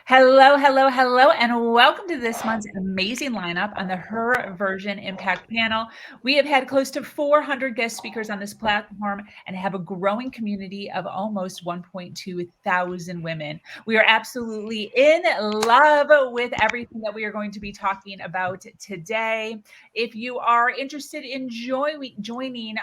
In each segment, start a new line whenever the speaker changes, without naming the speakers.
Hello, hello, hello, and welcome to this month's amazing lineup on the Her Version Impact panel. We have had close to 400 guest speakers on this platform and have a growing community of almost 1.2 thousand women. We are absolutely in love with everything that we are going to be talking about today. If you are interested in joining,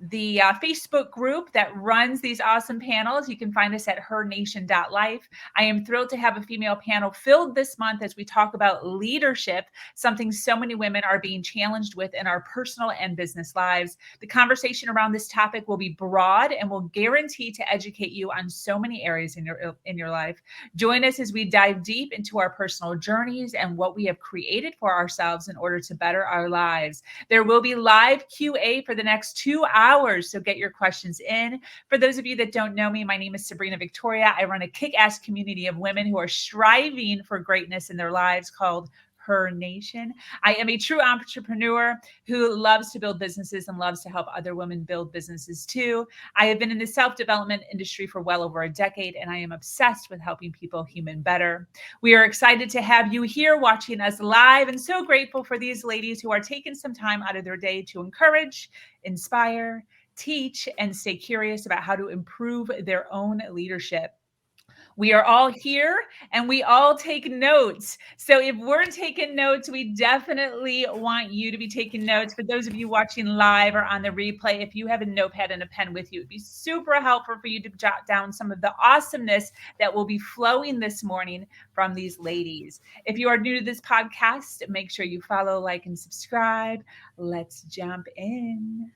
the Facebook group that runs these awesome panels. You can find us at hernation.life. I am thrilled to have a female panel filled this month as we talk about leadership, something so many women are being challenged with in our personal and business lives. The conversation around this topic will be broad and will guarantee to educate you on so many areas in your life. Join us as we dive deep into our personal journeys and what we have created for ourselves in order to better our lives. There will be live QA for the next 2 hours, so get your questions in. For those of you that don't know me, my name is Sabrina Victoria. I run a kick-ass community of women who are striving for greatness in their lives called Her Nation. I am a true entrepreneur who loves to build businesses and loves to help other women build businesses too. I have been in the self-development industry for well over a decade, and I am obsessed with helping people human better. We are excited to have you here watching us live and so grateful for these ladies who are taking some time out of their day to encourage, inspire, teach, and stay curious about how to improve their own leadership. We are all here and we all take notes. So if we're taking notes, we definitely want you to be taking notes. For those of you watching live or on the replay, if you have a notepad and a pen with you, it'd be super helpful for you to jot down some of the awesomeness that will be flowing this morning from these ladies. If you are new to this podcast, make sure you follow, like, and subscribe. Let's jump in.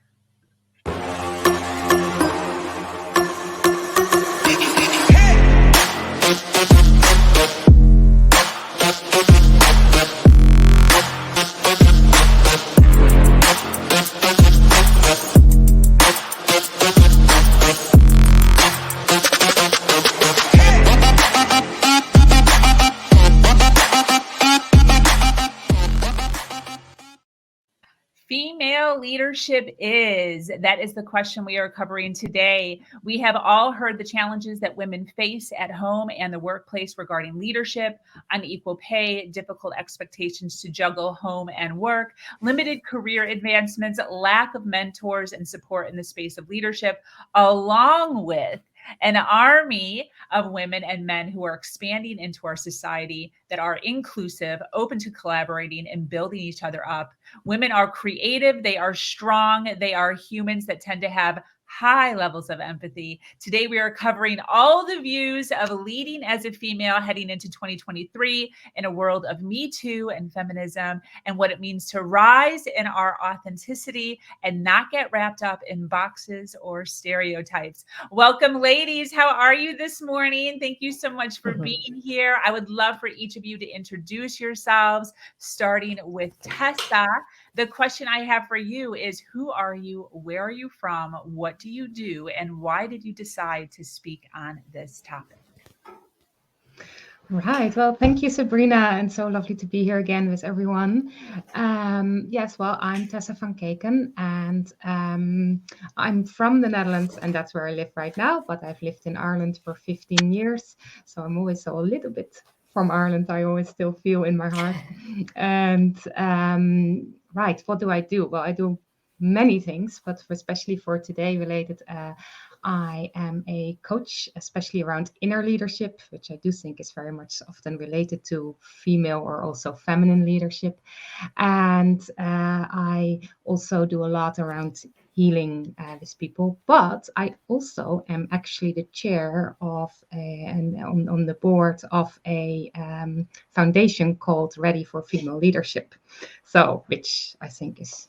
Female leadership that is the question we are covering today. We have all heard the challenges that women face at home and the workplace regarding leadership, unequal pay, difficult expectations to juggle home and work, limited career advancements, lack of mentors and support in the space of leadership, along with an army of women and men who are expanding into our society that are inclusive, open to collaborating and building each other up. Women are creative, they are strong, they are humans that tend to have high levels of empathy. Today, we are covering all the views of leading as a female heading into 2023 in a world of Me Too and feminism, and what it means to rise in our authenticity and not get wrapped up in boxes or stereotypes. Welcome, ladies. How are you this morning? Thank you so much for being here. I would love for each of you to introduce yourselves, starting with Tessa. The question I have for you is, who are you? Where are you from? What do you do? And why did you decide to speak on this topic?
Right. Well, thank you, Sabrina, and so lovely to be here again with everyone. Yes, well, I'm Tessa van Keken, and I'm from the Netherlands, and that's where I live right now, but I've lived in Ireland for 15 years, so I'm always so a little bit from Ireland, I always still feel in my heart. And right, what do I do? Well, I do many things, but especially for today related, I am a coach, especially around inner leadership, which I do think is very much often related to female or also feminine leadership. And I also do a lot around healing with people, but I also am actually the chair of and on the board of a foundation called Ready for Female Leadership. So, which I think is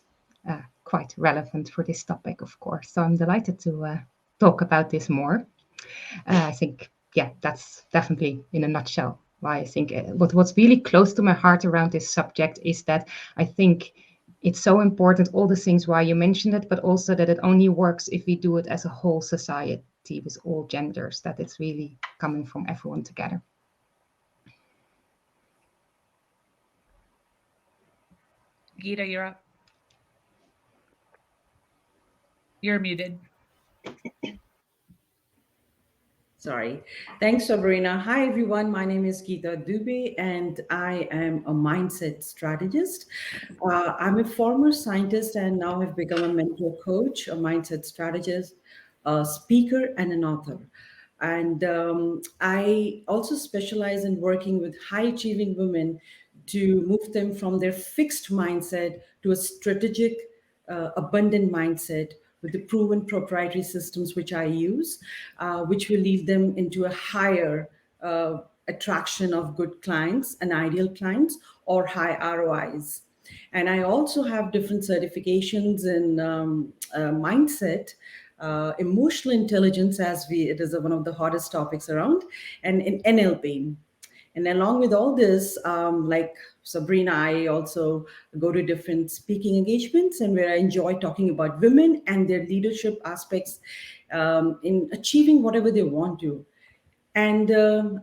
quite relevant for this topic, of course. So I'm delighted to talk about this more. I think, yeah, that's definitely in a nutshell why I think what's really close to my heart around this subject is that I think it's so important, all the things why you mentioned it, but also that it only works if we do it as a whole society with all genders, that it's really coming from everyone together.
Gita, you're up. You're muted.
Sorry. Thanks, Sabrina. Hi, everyone. My name is Geeta Dubey, and I am a mindset strategist. I'm a former scientist and now have become a mentor coach, a mindset strategist, a speaker, and an author. And I also specialize in working with high achieving women to move them from their fixed mindset to a strategic, abundant mindset with the proven proprietary systems which I use, which will lead them into a higher attraction of good clients and ideal clients or high ROIs. And I also have different certifications in mindset, emotional intelligence, as we it is one of the hottest topics around, and in NLP. And along with all this, like Sabrina, I also go to different speaking engagements and where I enjoy talking about women and their leadership aspects in achieving whatever they want to. And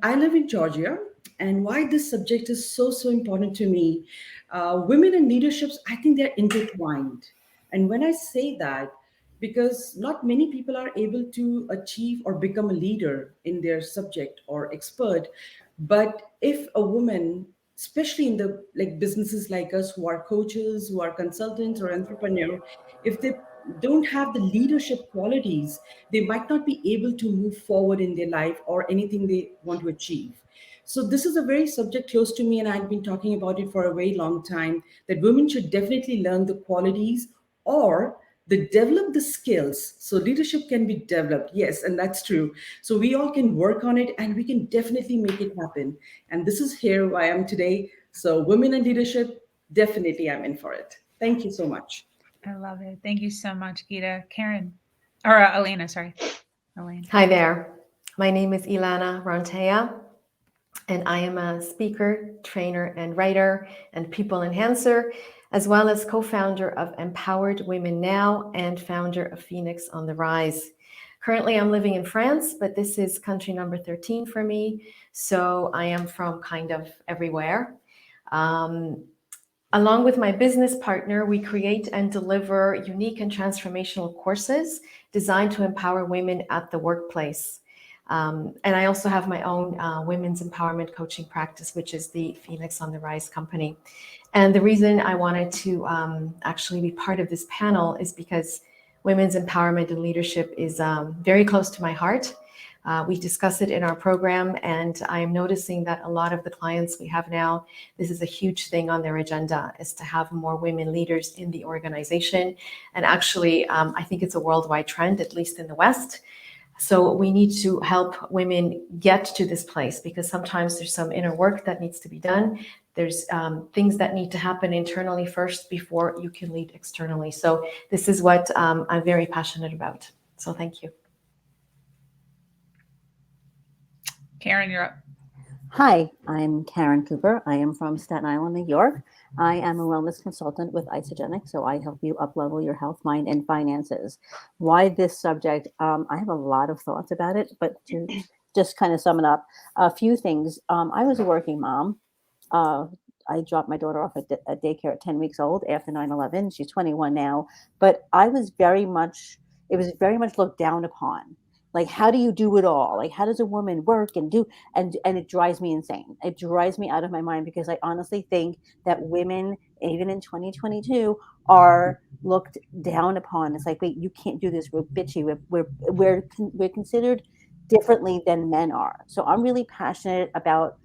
I live in Georgia. And why this subject is so important to me, women in leaderships, I think they're intertwined. And when I say that, because not many people are able to achieve or become a leader in their subject or expert, but if a woman, especially in the like businesses like us who are coaches, who are consultants or entrepreneur, if they don't have the leadership qualities, they might not be able to move forward in their life or anything they want to achieve. So this is a very subject close to me, and I've been talking about it for a very long time, that women should definitely learn the qualities or they develop the skills. So leadership can be developed, yes, and that's true. So we all can work on it and we can definitely make it happen. And this is here who I am today. So women in leadership, definitely I'm in for it. Thank you so much.
I love it. Thank you so much, Geeta. Karen, or Elena, sorry. Elaine.
Hi there. My name is Ilana Rantea, and I am a speaker, trainer, and writer, and people enhancer, as well as co-founder of Empowered Women Now and founder of Phoenix on the Rise. Currently, I'm living in France, but this is country number 13 for me, so I am from kind of everywhere. Along with my business partner, we create and deliver unique and transformational courses designed to empower women at the workplace. And I also have my own women's empowerment coaching practice, which is the Phoenix on the Rise company. And the reason I wanted to actually be part of this panel is because women's empowerment and leadership is very close to my heart. We discuss it in our program, and I'm noticing that a lot of the clients we have now, this is a huge thing on their agenda, is to have more women leaders in the organization. And actually, I think it's a worldwide trend, at least in the West. So we need to help women get to this place, because sometimes there's some inner work that needs to be done. There's things that need to happen internally first before you can lead externally. So this is what I'm very passionate about. So thank you.
Karen, you're up.
Hi, I'm Karen Cooper. I am from Staten Island, New York. I am a wellness consultant with Isogenic, so I help you uplevel your health, mind, and finances. Why this subject? I have a lot of thoughts about it, but to just kind of sum it up, a few things. I was a working mom. I dropped my daughter off at daycare at 10 weeks old after 9/11. She's 21 now, but it was very much looked down upon. Like, how do you do it all? Like, how does a woman work and do, and it drives me insane. It drives me out of my mind, because I honestly think that women, even in 2022, are looked down upon. It's like, wait, you can't do this. We're bitchy. We're considered differently than men are. So I'm really passionate about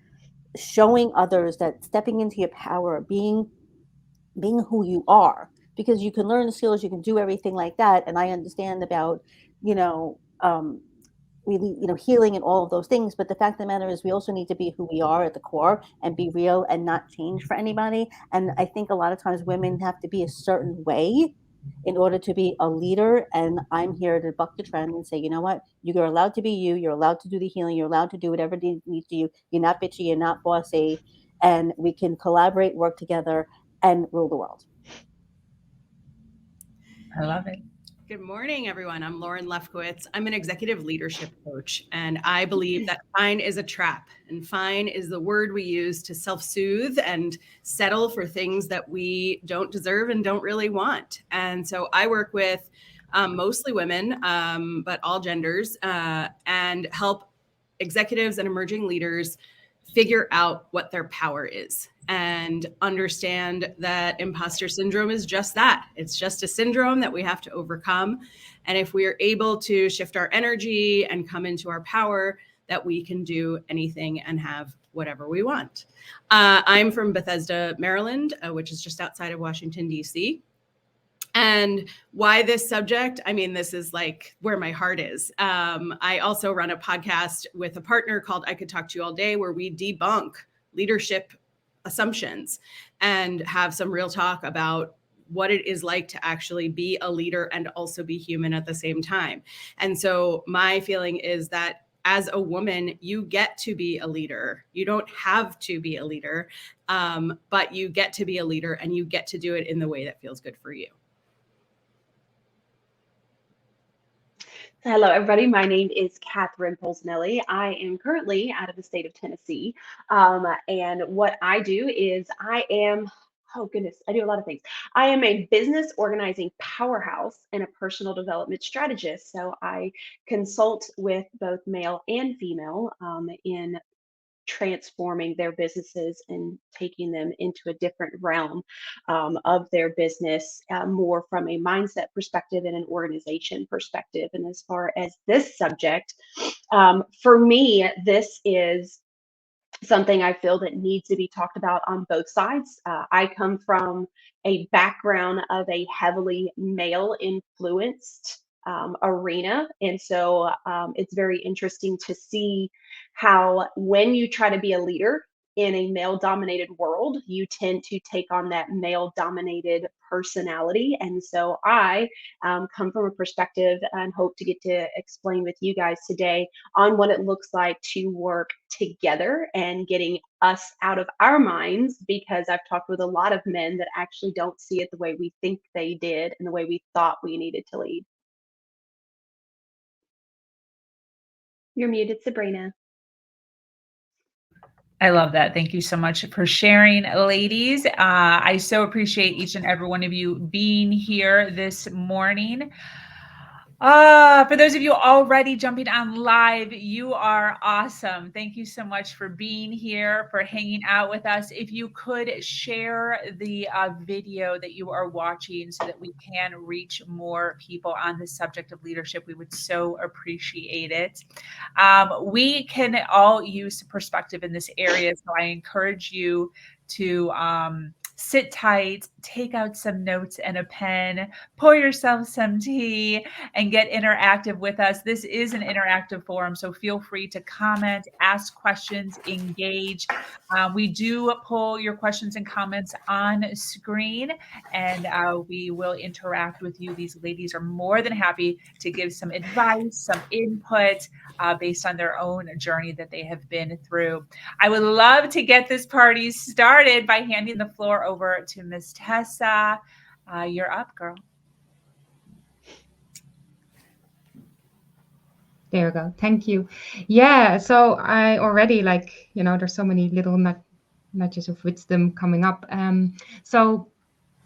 showing others that stepping into your power, being who you are, because you can learn the skills, you can do everything like that. And I understand about, really, healing and all of those things. But the fact of the matter is, we also need to be who we are at the core and be real and not change for anybody. And I think a lot of times women have to be a certain way in order to be a leader. And I'm here to buck the trend and say, you know what? You're allowed to be you. You're allowed to do the healing. You're allowed to do whatever needs to you. You're not bitchy. You're not bossy. And we can collaborate, work together, and rule the world.
I love it.
Good morning, everyone. I'm Lauren Lefkowitz. I'm an executive leadership coach, and I believe that fine is a trap. And fine is the word we use to self-soothe and settle for things that we don't deserve and don't really want. And so I work with mostly women, but all genders, and help executives and emerging leaders figure out what their power is and understand that imposter syndrome is just that. It's just a syndrome that we have to overcome. And if we are able to shift our energy and come into our power, that we can do anything and have whatever we want. I'm from Bethesda, Maryland, which is just outside of Washington, D.C. And why this subject? I mean, this is like where my heart is. I also run a podcast with a partner called I Could Talk to You All Day, where we debunk leadership assumptions and have some real talk about what it is like to actually be a leader and also be human at the same time. And so my feeling is that as a woman, you get to be a leader. You don't have to be a leader, but you get to be a leader, and you get to do it in the way that feels good for you.
Hello, everybody. My name is Catherine Polsnelli. I am currently out of the state of Tennessee. And what I do is I do a lot of things. I am a business organizing powerhouse and a personal development strategist. So I consult with both male and female in transforming their businesses and taking them into a different realm of their business, more from a mindset perspective and an organization perspective. And as far as this subject, for me, this is something I feel that needs to be talked about on both sides. I come from a background of a heavily male influenced arena. And so it's very interesting to see how when you try to be a leader in a male dominated world, you tend to take on that male dominated personality. And so I come from a perspective and hope to get to explain with you guys today on what it looks like to work together and getting us out of our minds, because I've talked with a lot of men that actually don't see it the way we think they did and the way we thought we needed to lead. You're muted, Sabrina.
I love that. Thank you so much for sharing, ladies. I so appreciate each and every one of you being here this morning. For those of you already jumping on live, you are awesome. Thank you so much for being here, for hanging out with us. If you could share the video that you are watching so that we can reach more people on the subject of leadership, we would so appreciate it. We can all use perspective in this area, so I encourage you to sit tight, take out some notes and a pen, pour yourself some tea, and get interactive with us. This is an interactive forum, so feel free to comment, ask questions, engage. We do pull your questions and comments on screen, and we will interact with you. These ladies are more than happy to give some advice, some input based on their own journey that they have been through. I would love to get this party started by handing the floor over to Miss Tessa. You're up, girl.
There you go. Thank you. Yeah, so I already there's so many little nudges of wisdom coming up. So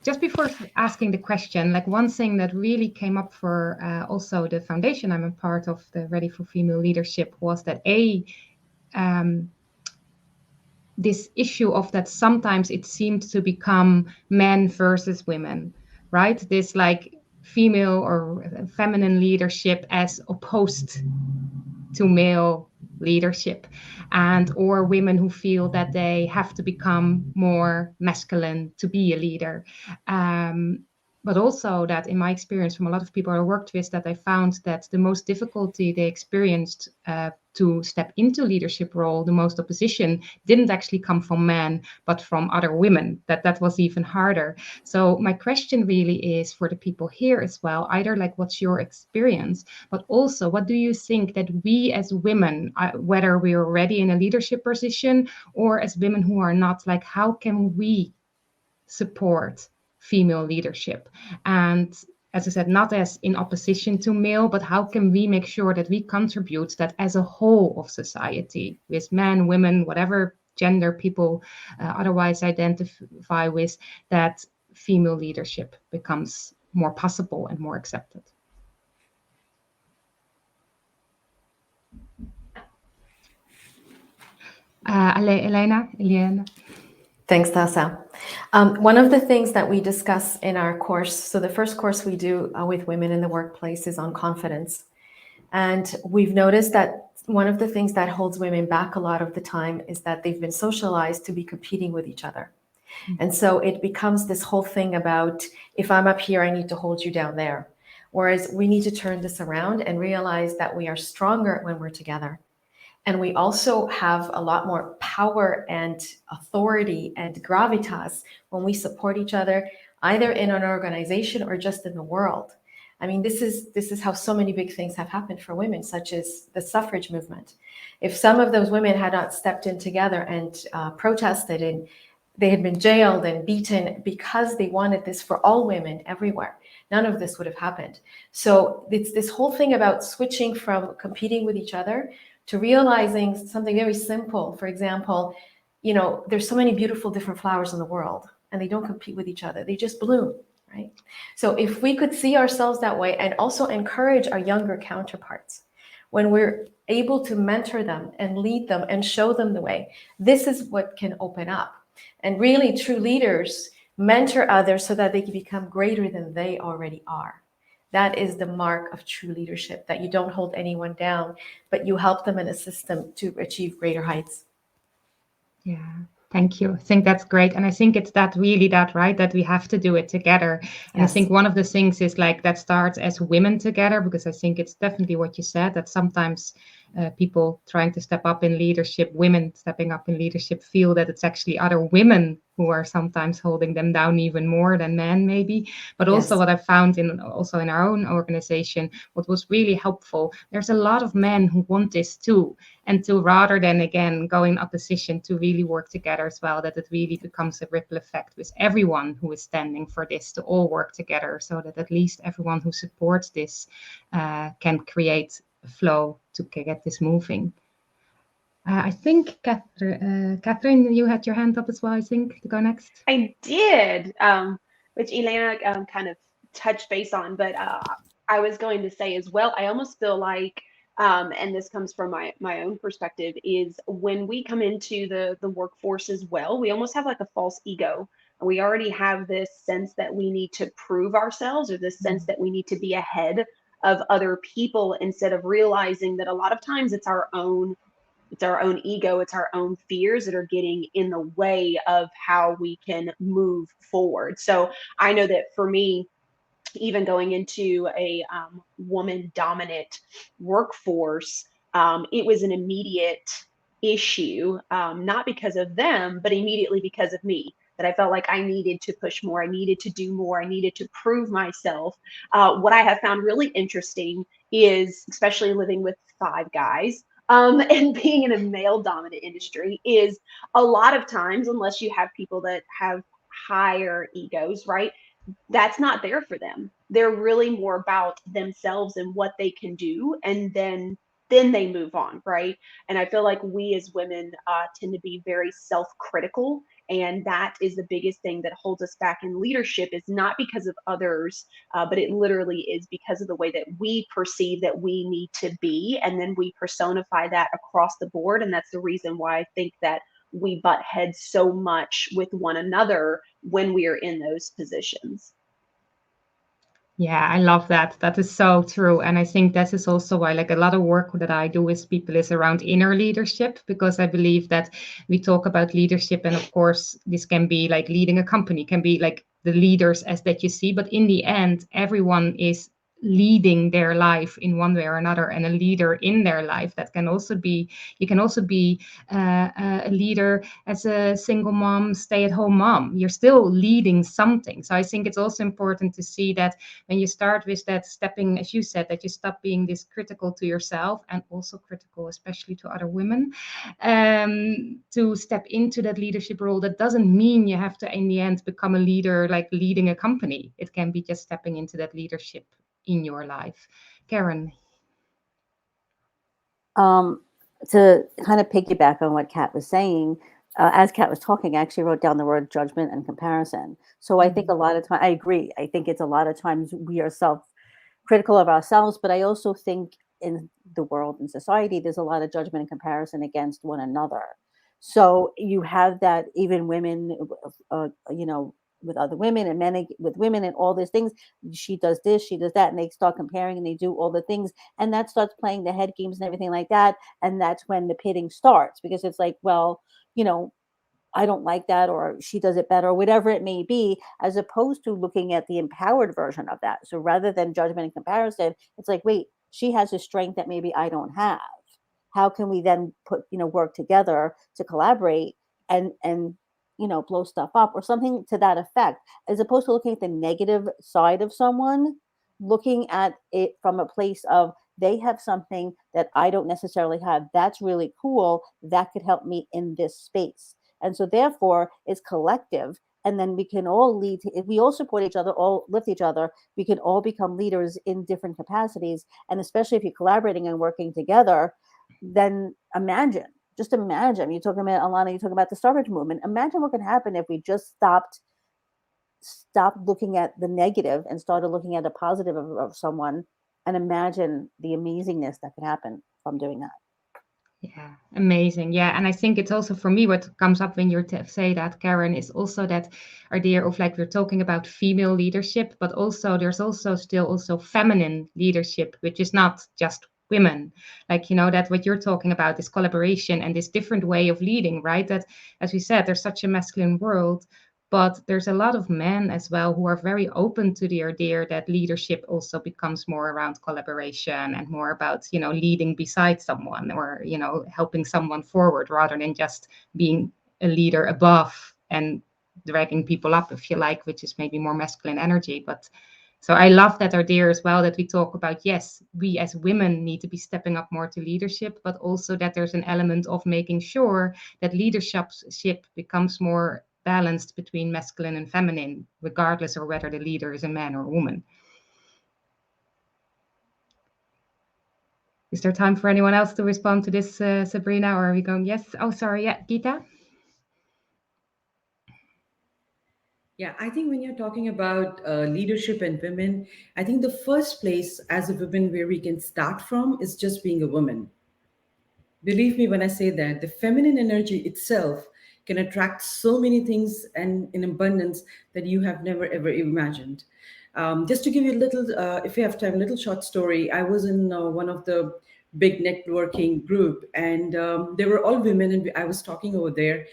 just before asking the question, one thing that really came up for also the foundation I'm a part of, the Ready for Female Leadership, was that this issue of that sometimes it seemed to become men versus women, right? This female or feminine leadership as opposed to male leadership, or women who feel that they have to become more masculine to be a leader. But also that in my experience from a lot of people I worked with, that I found that the most difficulty they experienced to step into leadership role, the most opposition, didn't actually come from men, but from other women, that was even harder. So my question really is for the people here as well, either what's your experience, but also what do you think that we as women, whether we're already in a leadership position or as women who are not, how can we support female leadership? And as I said, not as in opposition to male, but how can we make sure that we contribute that as a whole of society, with men, women, whatever gender people otherwise identify with, that female leadership becomes more possible and more accepted? Elena.
Thanks, Tessa. One of the things that we discuss in our course, so the first course we do with women in the workplace is on confidence. And we've noticed that one of the things that holds women back a lot of the time is that they've been socialized to be competing with each other. And so it becomes this whole thing about, if I'm up here, I need to hold you down there. Whereas we need to turn this around and realize that we are stronger when we're together. And we also have a lot more power and authority and gravitas when we support each other, either in an organization or just in the world. I mean, this is how so many big things have happened for women, such as the suffrage movement. If some of those women had not stepped in together and protested, and they had been jailed and beaten because they wanted this for all women everywhere, none of this would have happened. So it's this whole thing about switching from competing with each other to realizing something very simple. For example, you know, there's so many beautiful different flowers in the world, and they don't compete with each other. They just bloom, right? So if we could see ourselves that way and also encourage our younger counterparts, when we're able to mentor them and lead them and show them the way, this is what can open up. And really, true leaders mentor others so that they can become greater than they already are. That is the mark of true leadership, that you don't hold anyone down, but you help them and assist them to achieve greater heights.
Yeah, thank you. I think that's great. And I think it's that really that, right, that we have to do it together. And
Yes.
I think one of the things is like that starts as women together, because I think it's definitely what you said, that sometimes people trying to step up in leadership, women stepping up in leadership, feel that it's actually other women who are sometimes holding them down even more than men, maybe. But also
Yes.
what I found in our own organization, what was really helpful, there's a lot of men who want this too. And to, rather than again go in opposition, to really work together as well, that it really becomes a ripple effect with everyone who is standing for this, to all work together, so that at least everyone who supports this can create a flow to get this moving. I think Catherine, you had your hand up as well, I think, to go next.
I did, which Elena kind of touched base on, but I was going to say as well, I almost feel like, and this comes from my own perspective, is when we come into the workforce as well, we almost have like a false ego. We already have this sense that we need to prove ourselves, or this sense that we need to be ahead of other people, instead of realizing that a lot of times it's our own ego, it's our own fears that are getting in the way of how we can move forward. So I know that for me, even going into a woman dominant workforce, it was an immediate issue, not because of them, but immediately because of me. That I felt like I needed to push more, I needed to do more, I needed to prove myself. What I have found really interesting is, especially living with 5 guys, and being in a male dominant industry, is a lot of times, unless you have people that have higher egos, right? That's not there for them. They're really more about themselves and what they can do, and then they move on, right? And I feel like we as women tend to be very self-critical, and that is the biggest thing that holds us back in leadership. Is not because of others, but it literally is because of the way that we perceive that we need to be, and then we personify that across the board. And that's the reason why I think that we butt heads so much with one another when we are in those positions.
Yeah, I love that. That is so true. And I think this is also why, like, a lot of work that I do with people is around inner leadership, because I believe that we talk about leadership. And of course, this can be like leading a company, can be like the leaders as that you see. But in the end, everyone is leading their life in one way or another, and a leader in their life. That can also be, you can also be a leader as a single mom, stay-at-home mom. You're still leading something. So I think it's also important to see that when you start with that stepping, as you said, that you stop being this critical to yourself, and also critical especially to other women, to step into that leadership role. That doesn't mean you have to in the end become a leader, like leading a company. It can be just stepping into that leadership in your life. Karen.
To kind of piggyback on what Kat was saying, as Kat was talking, I actually wrote down the word judgment and comparison. So I think a lot of times, I agree. I think it's a lot of times we are self-critical of ourselves, but I also think in the world and society, there's a lot of judgment and comparison against one another. So you have that even women, you know, with other women and men with women and all these things. She does this, she does that, and they start comparing and they do all the things, and that starts playing the head games and everything like that. And that's when the pitting starts, because it's like, well, you know, I don't like that, or she does it better, or whatever it may be, as opposed to looking at the empowered version of that. So rather than judgment and comparison, it's like, wait, she has a strength that maybe I don't have. How can we then put, you know, work together to collaborate and you know, blow stuff up or something to that effect, as opposed to looking at the negative side of someone, looking at it from a place of, they have something that I don't necessarily have. That's really cool. That could help me in this space. And so therefore it's collective. And then we can all lead to, if we all support each other, all lift each other, we can all become leaders in different capacities. And especially if you're collaborating and working together, then imagine, just imagine, you're talking about, Alana, you're talking about the suffrage movement. Imagine what could happen if we just stopped looking at the negative and started looking at the positive of someone, and imagine the amazingness that could happen from doing that.
Yeah, amazing. Yeah, and I think it's also for me what comes up when you say that, Karen, is also that idea of, like, we're talking about female leadership, but also there's also still also feminine leadership, which is not just women. Like, you know, that what you're talking about is collaboration and this different way of leading, right? That, as we said, there's such a masculine world, but there's a lot of men as well who are very open to the idea that leadership also becomes more around collaboration and more about, you know, leading beside someone, or, you know, helping someone forward rather than just being a leader above and dragging people up, if you like, which is maybe more masculine energy. But so I love that idea as well, that we talk about, yes, we as women need to be stepping up more to leadership, but also that there's an element of making sure that leadership becomes more balanced between masculine and feminine, regardless of whether the leader is a man or a woman. Is there time for anyone else to respond to this, Sabrina, or are we going, yes? Oh, sorry, yeah, Geeta?
Yeah, I think when you're talking about leadership and women, I think the first place as a woman where we can start from is just being a woman. Believe me when I say that the feminine energy itself can attract so many things and in abundance that you have never ever imagined. Just to give you a little, if you have time, a little short story. I was in one of the big networking group, and they were all women, and I was talking over there.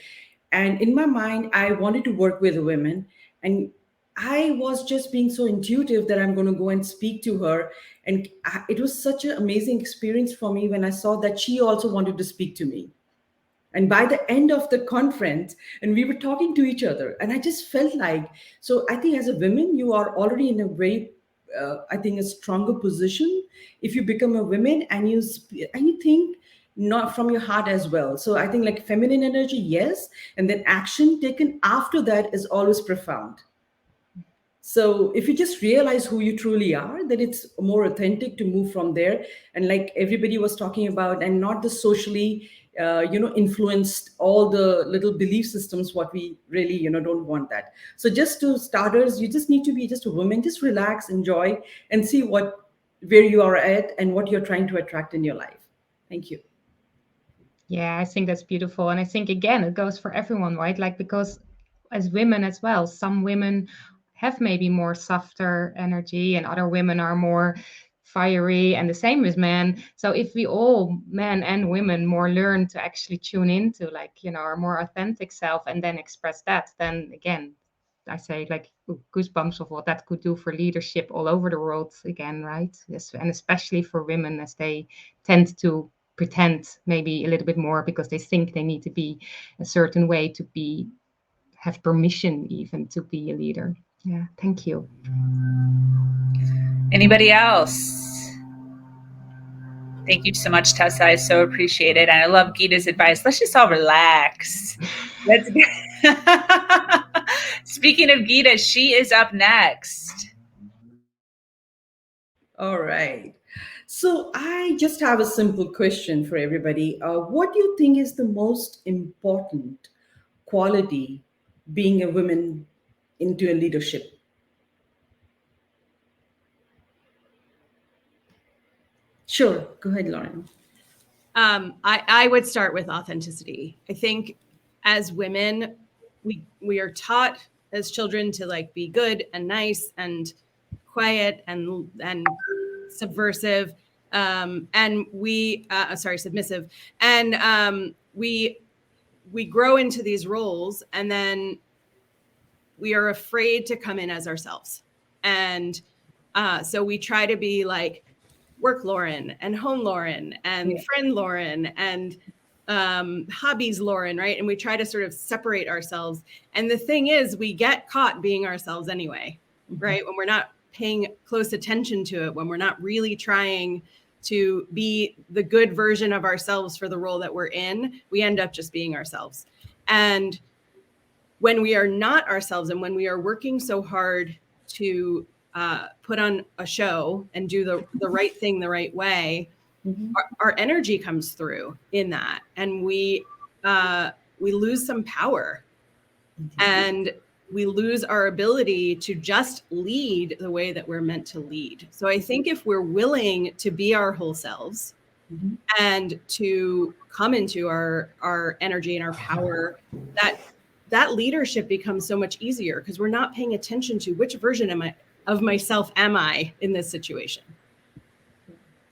And in my mind, I wanted to work with the women, and I was just being so intuitive that I'm going to go and speak to her. And it was such an amazing experience for me when I saw that she also wanted to speak to me. And by the end of the conference, and we were talking to each other, and I just felt like, so I think as a woman, you are already in a very, I think, a stronger position if you become a woman and you think not from your heart as well. So I think like feminine energy, yes, and then action taken after that is always profound. So if you just realize who you truly are, then it's more authentic to move from there. And like everybody was talking about, and not the socially, influenced all the little belief systems, what we really, don't want that. So just to starters, you just need to be just a woman, just relax, enjoy, and see where you are at and what you're trying to attract in your life. Thank you.
Yeah, I think that's beautiful. And I think, again, it goes for everyone, right? Like, because as women as well, some women have maybe more softer energy and other women are more fiery, and the same as men. So if we all, men and women, more learn to actually tune into, like, you know, our more authentic self and then express that, then again, I say, like, goosebumps of what that could do for leadership all over the world again, right? Yes, and especially for women, as they tend to pretend maybe a little bit more because they think they need to be a certain way to have permission even to be a leader. Yeah, thank you.
Anybody else? Thank you so much, Tessa. I so appreciate it. And I love Geeta's advice. Let's just all relax. Speaking of Geeta, she is up next.
All right. So I just have a simple question for everybody. What do you think is the most important quality being a woman into a leadership? Sure. Go ahead, Lauren.
I would start with authenticity. I think as women, we are taught as children to like be good and nice and quiet and subversive, and submissive, and we grow into these roles, and then we are afraid to come in as ourselves, and so we try to be like work Lauren and home Lauren and friend Lauren and hobbies Lauren, right? And we try to sort of separate ourselves. And the thing is, we get caught being ourselves anyway, right? When we're not paying close attention to it, when we're not really trying to be the good version of ourselves for the role that we're in, we end up just being ourselves. And when we are not ourselves, and when we are working so hard to put on a show and do the right thing the right way, our energy comes through in that, and we lose some power, and we lose our ability to just lead the way that we're meant to lead. So I think if we're willing to be our whole selves and to come into our energy and our power, that leadership becomes so much easier, because we're not paying attention to which version of myself am I in this situation.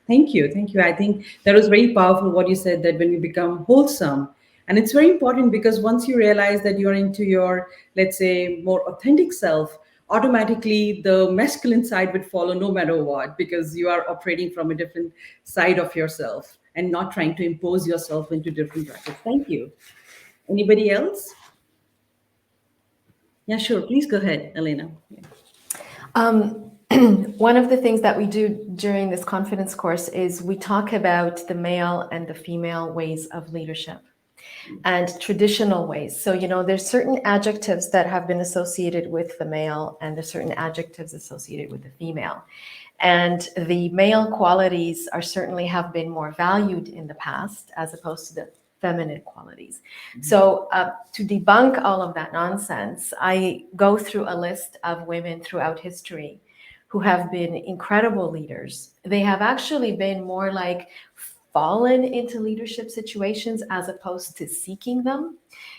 Thank you. Thank you. I think that was very powerful what you said, that when you become wholesome, and it's very important, because once you realize that you're into your, let's say, more authentic self, automatically the masculine side would follow no matter what, because you are operating from a different side of yourself and not trying to impose yourself into different brackets. Thank you. Anybody else? Yeah, sure. Please go ahead, Elena.
One of the things that we do during this confidence course is we talk about the male and the female ways of leadership and traditional ways. So, there's certain adjectives that have been associated with the male, and there's certain adjectives associated with the female. And the male qualities certainly have been more valued in the past, as opposed to the feminine qualities. So to debunk all of that nonsense, I go through a list of women throughout history who have been incredible leaders. They have actually been more like fallen into leadership situations as opposed to seeking them.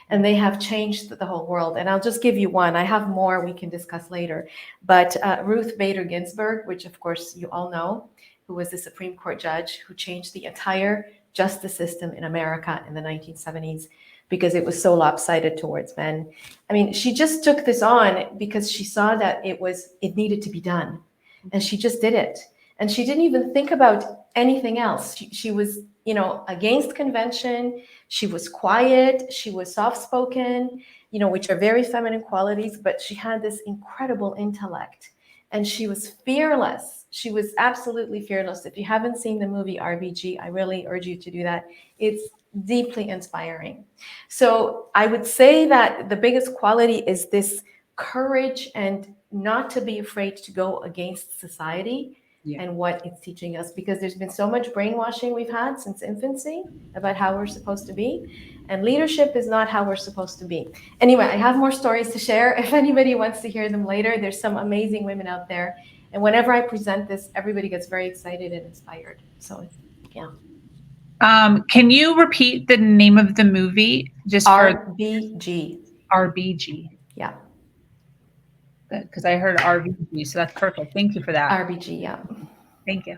And they have changed the whole world. And I'll just give you one. I have more we can discuss later. But Ruth Bader Ginsburg, which of course you all know, who was the Supreme Court judge who changed the entire justice system in America in the 1970s because it was so lopsided towards men. I mean, she just took this on because she saw that it needed to be done. And she just did it. And she didn't even think about anything else. She was, against convention. She was quiet. She was soft-spoken, which are very feminine qualities, but she had this incredible intellect. And she was fearless. She was absolutely fearless. If you haven't seen the movie RBG, I really urge you to do that. It's deeply inspiring. So I would say that the biggest quality is this courage and not to be afraid to go against society and what it's teaching us, because there's been so much brainwashing we've had since infancy about how we're supposed to be. And leadership is not how we're supposed to be. Anyway, I have more stories to share. If anybody wants to hear them later, there's some amazing women out there. And whenever I present this, everybody gets very excited and inspired. So, yeah.
Can you repeat the name of the movie? Just
RBG.
RBG.
Yeah.
Because I heard RBG, so that's perfect. Thank you for that.
RBG, yeah.
Thank you.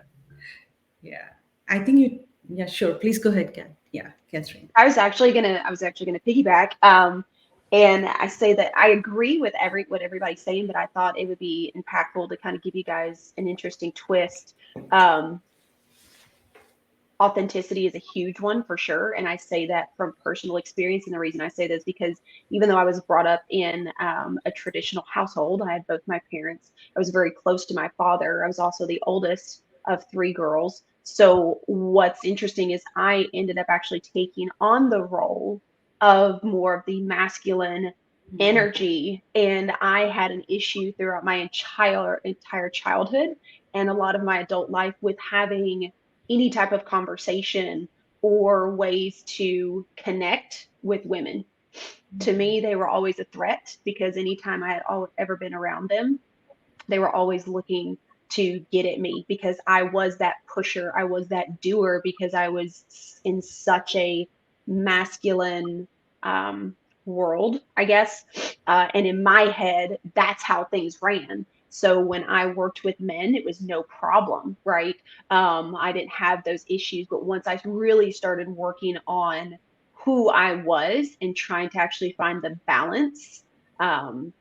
Yeah, I think yeah, sure. Please go ahead, Kat. Yeah, Catherine.
I was actually gonna piggyback. And I say that I agree with what everybody's saying, but I thought it would be impactful to kind of give you guys an interesting twist. Authenticity is a huge one for sure. And I say that from personal experience. And the reason I say this is because even though I was brought up in a traditional household, I had both my parents. I was very close to my father. I was also the oldest of 3 girls. So what's interesting is I ended up actually taking on the role of more of the masculine energy. And I had an issue throughout my entire childhood and a lot of my adult life with having any type of conversation or ways to connect with women. To me, they were always a threat because anytime I had ever been around them, they were always looking to get at me because I was that pusher, I was that doer because I was in such a masculine world, I guess. And in my head, that's how things ran. So when I worked with men, it was no problem, right? I didn't have those issues. But once I really started working on who I was and trying to actually find the balance,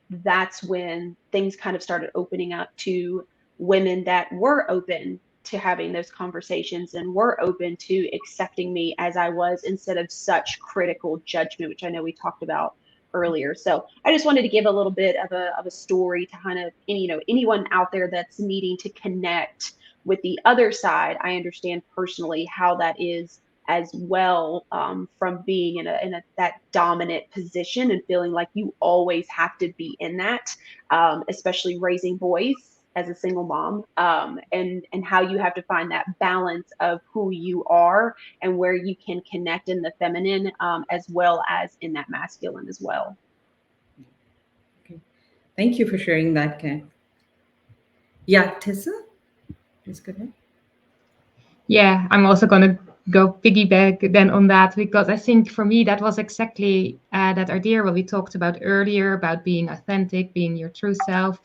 that's when things kind of started opening up to women that were open to having those conversations and were open to accepting me as I was instead of such critical judgment, which I know we talked about earlier. So I just wanted to give a little bit of a story to kind of anyone out there that's needing to connect with the other side. I understand personally how that is as well, from being in that dominant position and feeling like you always have to be in that, especially raising boys as a single mom, and how you have to find that balance of who you are and where you can connect in the feminine, as well as in that masculine as well.
Okay. Thank you for sharing that, Ken. Yeah, Tessa, please go ahead.
Yeah, I'm also going to go piggyback then on that, because I think for me that was exactly that idea what we talked about earlier about being authentic, being your true self.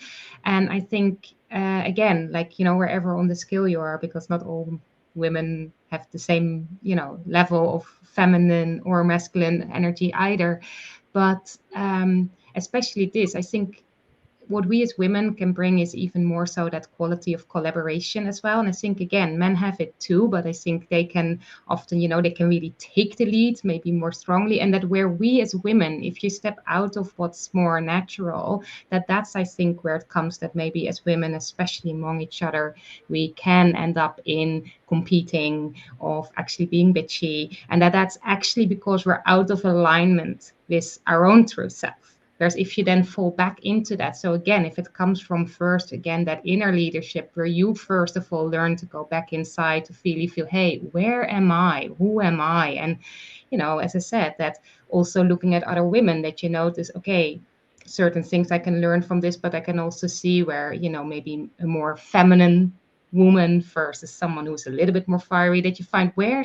And I think again, like, wherever on the scale you are, because not all women have the same, level of feminine or masculine energy either. But especially this, I think what we as women can bring is even more so that quality of collaboration as well. And I think, again, men have it too, but I think they can often, they can really take the lead, maybe more strongly. And that where we as women, if you step out of what's more natural, that's, I think, where it comes that maybe as women, especially among each other, we can end up in competing, of actually being bitchy. And that's actually because we're out of alignment with our own true self. Whereas if you then fall back into that, so again, if it comes from first, again, that inner leadership where you first of all learn to go back inside to really feel, hey, where am I? Who am I? And, as I said, that also looking at other women that you notice, okay, certain things I can learn from this, but I can also see where, maybe a more feminine woman versus someone who's a little bit more fiery, that you find where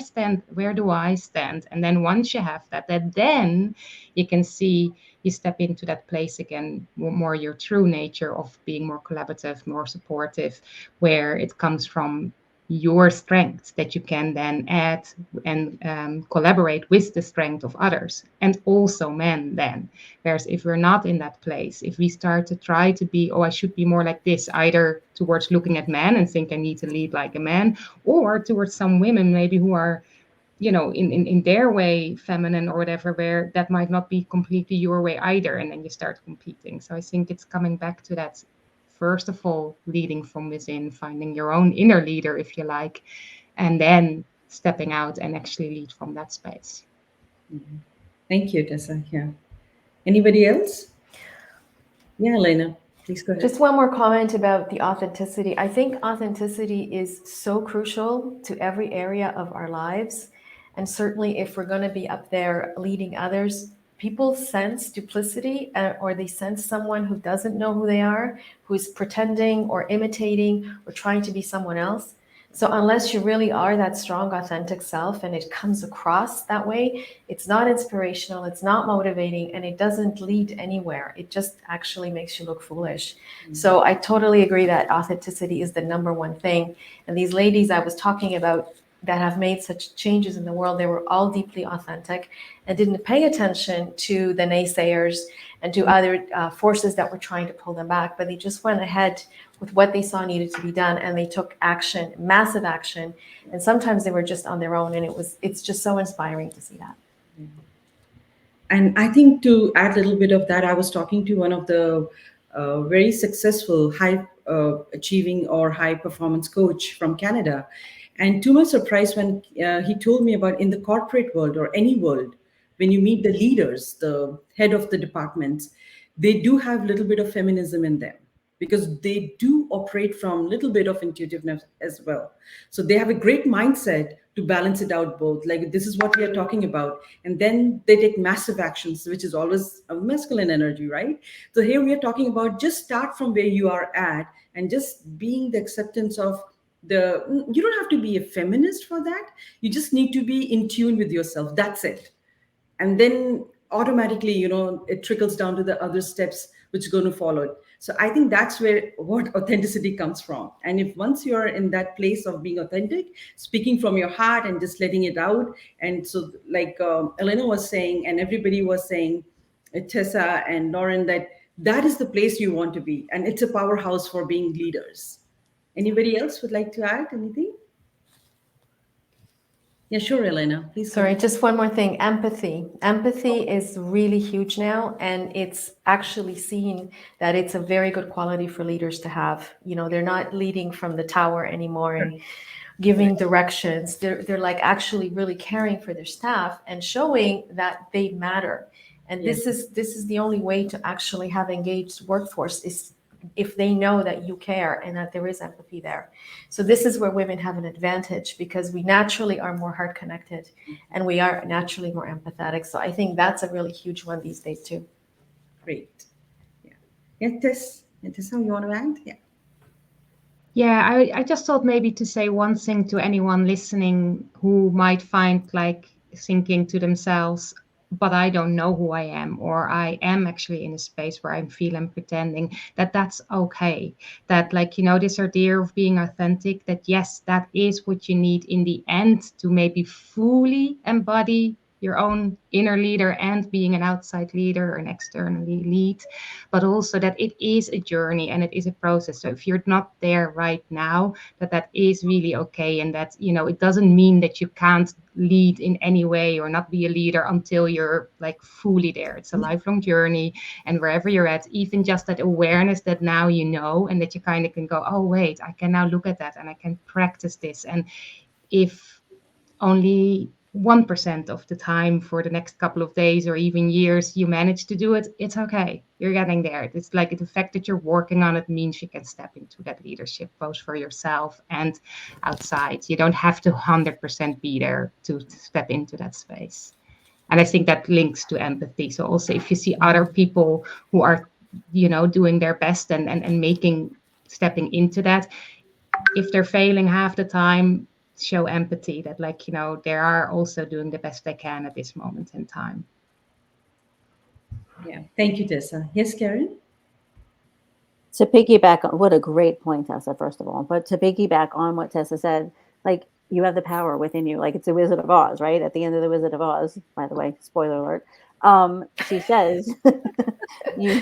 do I stand? And then once you have that then you can see you step into that place again, more your true nature of being more collaborative, more supportive, where it comes from your strength that you can then add and collaborate with the strength of others, and also men then. Whereas if we're not in that place, if we start to try to be, I should be more like this, either towards looking at men and think I need to lead like a man, or towards some women maybe who are, in their way feminine or whatever, where that might not be completely your way either, and then you start competing. So I think it's coming back to that, first of all, leading from within, finding your own inner leader, if you like, and then stepping out and actually lead from that space.
Mm-hmm. Thank you, Tessa. Yeah. Anybody else? Yeah, Elena, please go ahead.
Just one more comment about the authenticity. I think authenticity is so crucial to every area of our lives. And certainly if we're going to be up there leading others, people sense duplicity, or they sense someone who doesn't know who they are, who's pretending or imitating or trying to be someone else. So unless you really are that strong, authentic self and it comes across that way, it's not inspirational, it's not motivating, and it doesn't lead anywhere. It just actually makes you look foolish. Mm-hmm. So I totally agree that authenticity is the number one thing. And these ladies I was talking about that have made such changes in the world, they were all deeply authentic and didn't pay attention to the naysayers and to other forces that were trying to pull them back, but they just went ahead with what they saw needed to be done, and they took action, massive action, and sometimes they were just on their own, and it's just so inspiring to see that.
And I think to add a little bit of that, I was talking to one of the very successful high achieving or high performance coach from Canada. And to my surprise, when he told me about in the corporate world or any world, when you meet the leaders, the head of the departments, they do have a little bit of feminism in them because they do operate from a little bit of intuitiveness as well. So they have a great mindset to balance it out both. Like, this is what we are talking about. And then they take massive actions, which is always a masculine energy, right? So here we are talking about just start from where you are at and just being the acceptance of you don't have to be a feminist for that. You just need to be in tune with yourself. That's it. And then automatically, it trickles down to the other steps which are going to follow. So I think that's where what authenticity comes from. And if once you're in that place of being authentic, speaking from your heart and just letting it out, and so like Elena was saying, and everybody was saying, Tessa and Lauren, that is the place you want to be, and it's a powerhouse for being leaders. Anybody else would like to add anything? Yeah, sure, Elena, please.
Sorry, just one more thing. Empathy. Empathy is really huge now, and it's actually seen that it's a very good quality for leaders to have. They're not leading from the tower anymore and giving directions. They're like actually really caring for their staff and showing that they matter. And
Yes.
this is the only way to actually have engaged workforce is if they know that you care and that there is empathy there. So this is where women have an advantage because we naturally are more heart connected and we are naturally more empathetic. So I think that's a really huge one these days too.
Great. Yeah, Tess, how you want to add? Yeah.
Yeah, I just thought maybe to say one thing to anyone listening who might find like thinking to themselves, but I don't know who I am, or I am actually in a space where I feel I'm pretending, that's okay. That this idea of being authentic, that yes, that is what you need in the end to maybe fully embody your own inner leader and being an outside leader and externally lead, but also that it is a journey and it is a process. So if you're not there right now, that is really okay. And that, it doesn't mean that you can't lead in any way or not be a leader until you're like fully there. It's a lifelong journey. And wherever you're at, even just that awareness that now and that you kind of can go, oh, wait, I can now look at that and I can practice this. And if only 1% of the time for the next couple of days or even years you manage to do it, it's okay. You're getting there. It's like the fact that you're working on it means you can step into that leadership, both for yourself and outside. You don't have to 100% be there to step into that space. And I think that links to empathy. So also if you see other people who are, doing their best and stepping into that, if they're failing half the time, show empathy that they are also doing the best they can at this moment in time.
Yeah, thank you, Tessa. Yes, Karen?
To piggyback on what a great point, Tessa, first of all, but to piggyback on what Tessa said, you have the power within you, it's a Wizard of Oz, right? At the end of the Wizard of Oz, by the way, spoiler alert, she says, she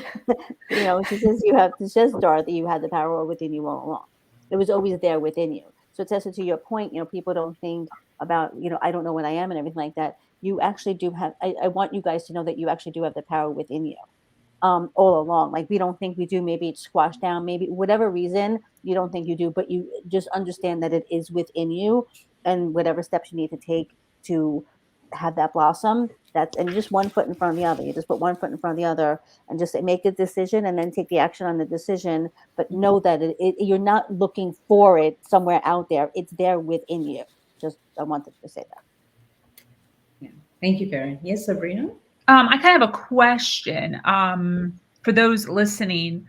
says, Dorothy, you had the power within you all along. It was always there within you. So Tessa, to your point, people don't think about, I don't know what I am and everything like that. You actually do have, I want you guys to know that you actually do have the power within you all along. We don't think we do, maybe it's squashed down, maybe whatever reason you don't think you do, but you just understand that it is within you and whatever steps you need to take to have that blossom, and just one foot in front of the other. You just put one foot in front of the other and just make a decision and then take the action on the decision, but know that you're not looking for it somewhere out there. It's there within you. Just, I wanted to say that.
Yeah. Thank you, Karen. Yes, Sabrina?
I kind of have a question for those listening.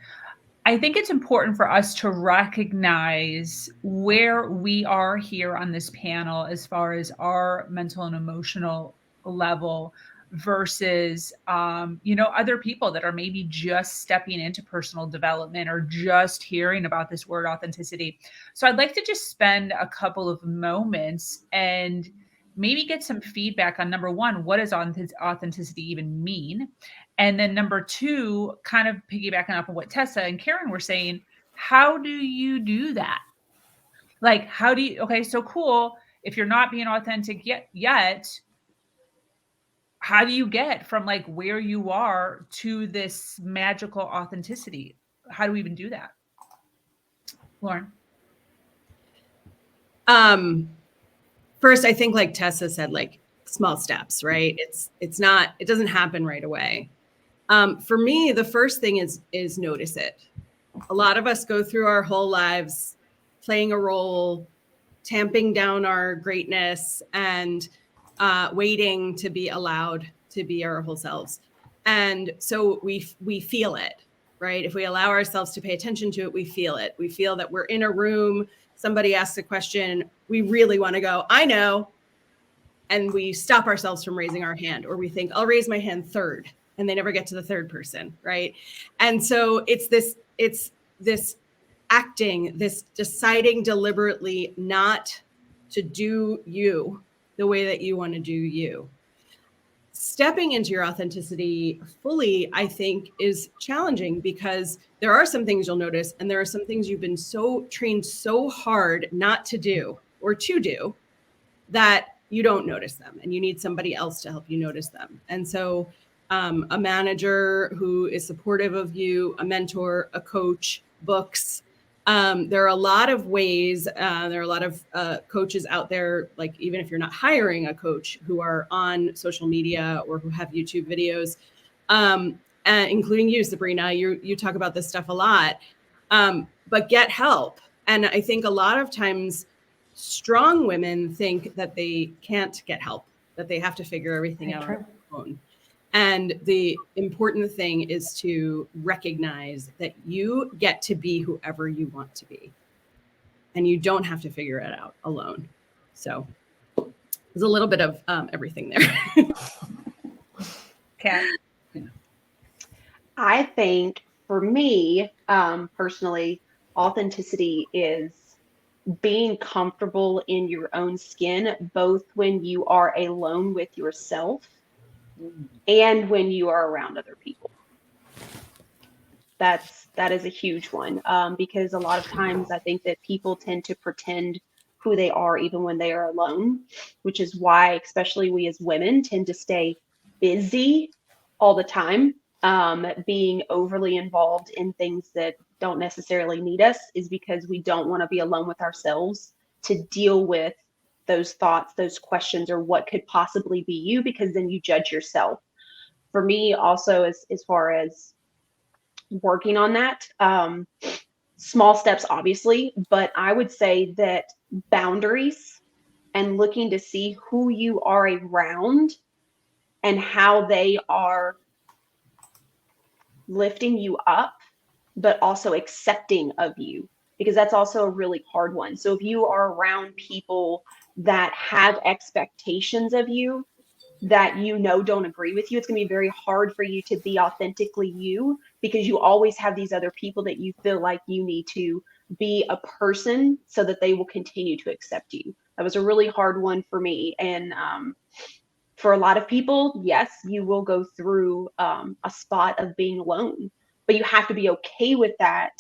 I think it's important for us to recognize where we are here on this panel as far as our mental and emotional level versus, other people that are maybe just stepping into personal development or just hearing about this word authenticity. So I'd like to just spend a couple of moments and maybe get some feedback on number one, what does authenticity even mean? And then number two, kind of piggybacking off of what Tessa and Karen were saying, how do you do that? Okay, so cool. If you're not being authentic yet, how do you get from where you are to this magical authenticity? How do we even do that? Lauren?
First, I think like Tessa said, small steps, right? It doesn't happen right away. For me, the first thing is notice it. A lot of us go through our whole lives playing a role, tamping down our greatness and waiting to be allowed to be our whole selves. And so we feel it, right? If we allow ourselves to pay attention to it, we feel it. We feel that we're in a room, somebody asks a question, we really want to go, I know. And we stop ourselves from raising our hand, or we think, I'll raise my hand third, and they never get to the third person, right? And so it's this acting, this deciding deliberately not to do you the way that you want to do you. Stepping into your authenticity fully, I think, is challenging because there are some things you'll notice, and there are some things you've been so trained so hard not to do or to do that you don't notice them, and you need somebody else to help you notice them. And so a manager who is supportive of you, a mentor, a coach, books. There are a lot of ways, there are a lot of coaches out there, like even if you're not hiring a coach, who are on social media or who have YouTube videos, including you, Sabrina. You talk about this stuff a lot, but get help. And I think a lot of times strong women think that they can't get help, that they have to figure everything out on their own. And the important thing is to recognize that you get to be whoever you want to be, and you don't have to figure it out alone. So there's a little bit of everything there.
Kat?
I think for me, personally, authenticity is being comfortable in your own skin, both when you are alone with yourself and when you are around other people. That is a huge one, because a lot of times I think that people tend to pretend who they are even when they are alone, which is why especially we as women tend to stay busy all the time, being overly involved in things that don't necessarily need us, is because we don't want to be alone with ourselves to deal with those thoughts, those questions, or what could possibly be you, because then you judge yourself. For me also, as far as working on that, small steps obviously, but I would say that boundaries and looking to see who you are around and how they are lifting you up, but also accepting of you, because that's also a really hard one. So if you are around people that have expectations of you that don't agree with you, it's going to be very hard for you to be authentically you, because you always have these other people that you feel like you need to be a person so that they will continue to accept you. That was a really hard one for me. And for a lot of people, yes, you will go through a spot of being alone, but you have to be okay with that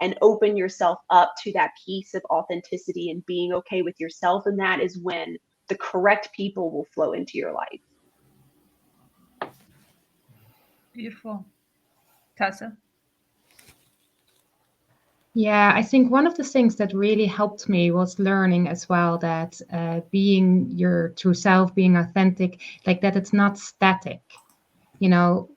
and open yourself up to that piece of authenticity and being okay with yourself. And that is when the correct people will flow into your life.
Beautiful. Tessa?
Yeah, I think one of the things that really helped me was learning as well that being your true self, being authentic, like that it's not static. You know,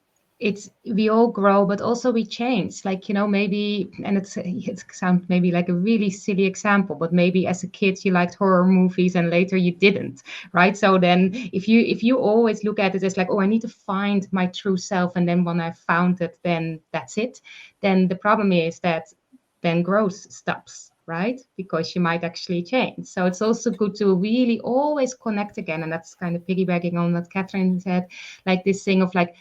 we all grow, but also we change. Like, you know, maybe, and it sounds maybe like a really silly example, but maybe as a kid you liked horror movies and later you didn't, right? So then if you always look at it as like, oh, I need to find my true self, and then when I found it, then that's it. Then the problem is that then growth stops, right? Because you might actually change. So it's also good to really always connect again. And that's kind of piggybacking on what Catherine said, like this thing of like,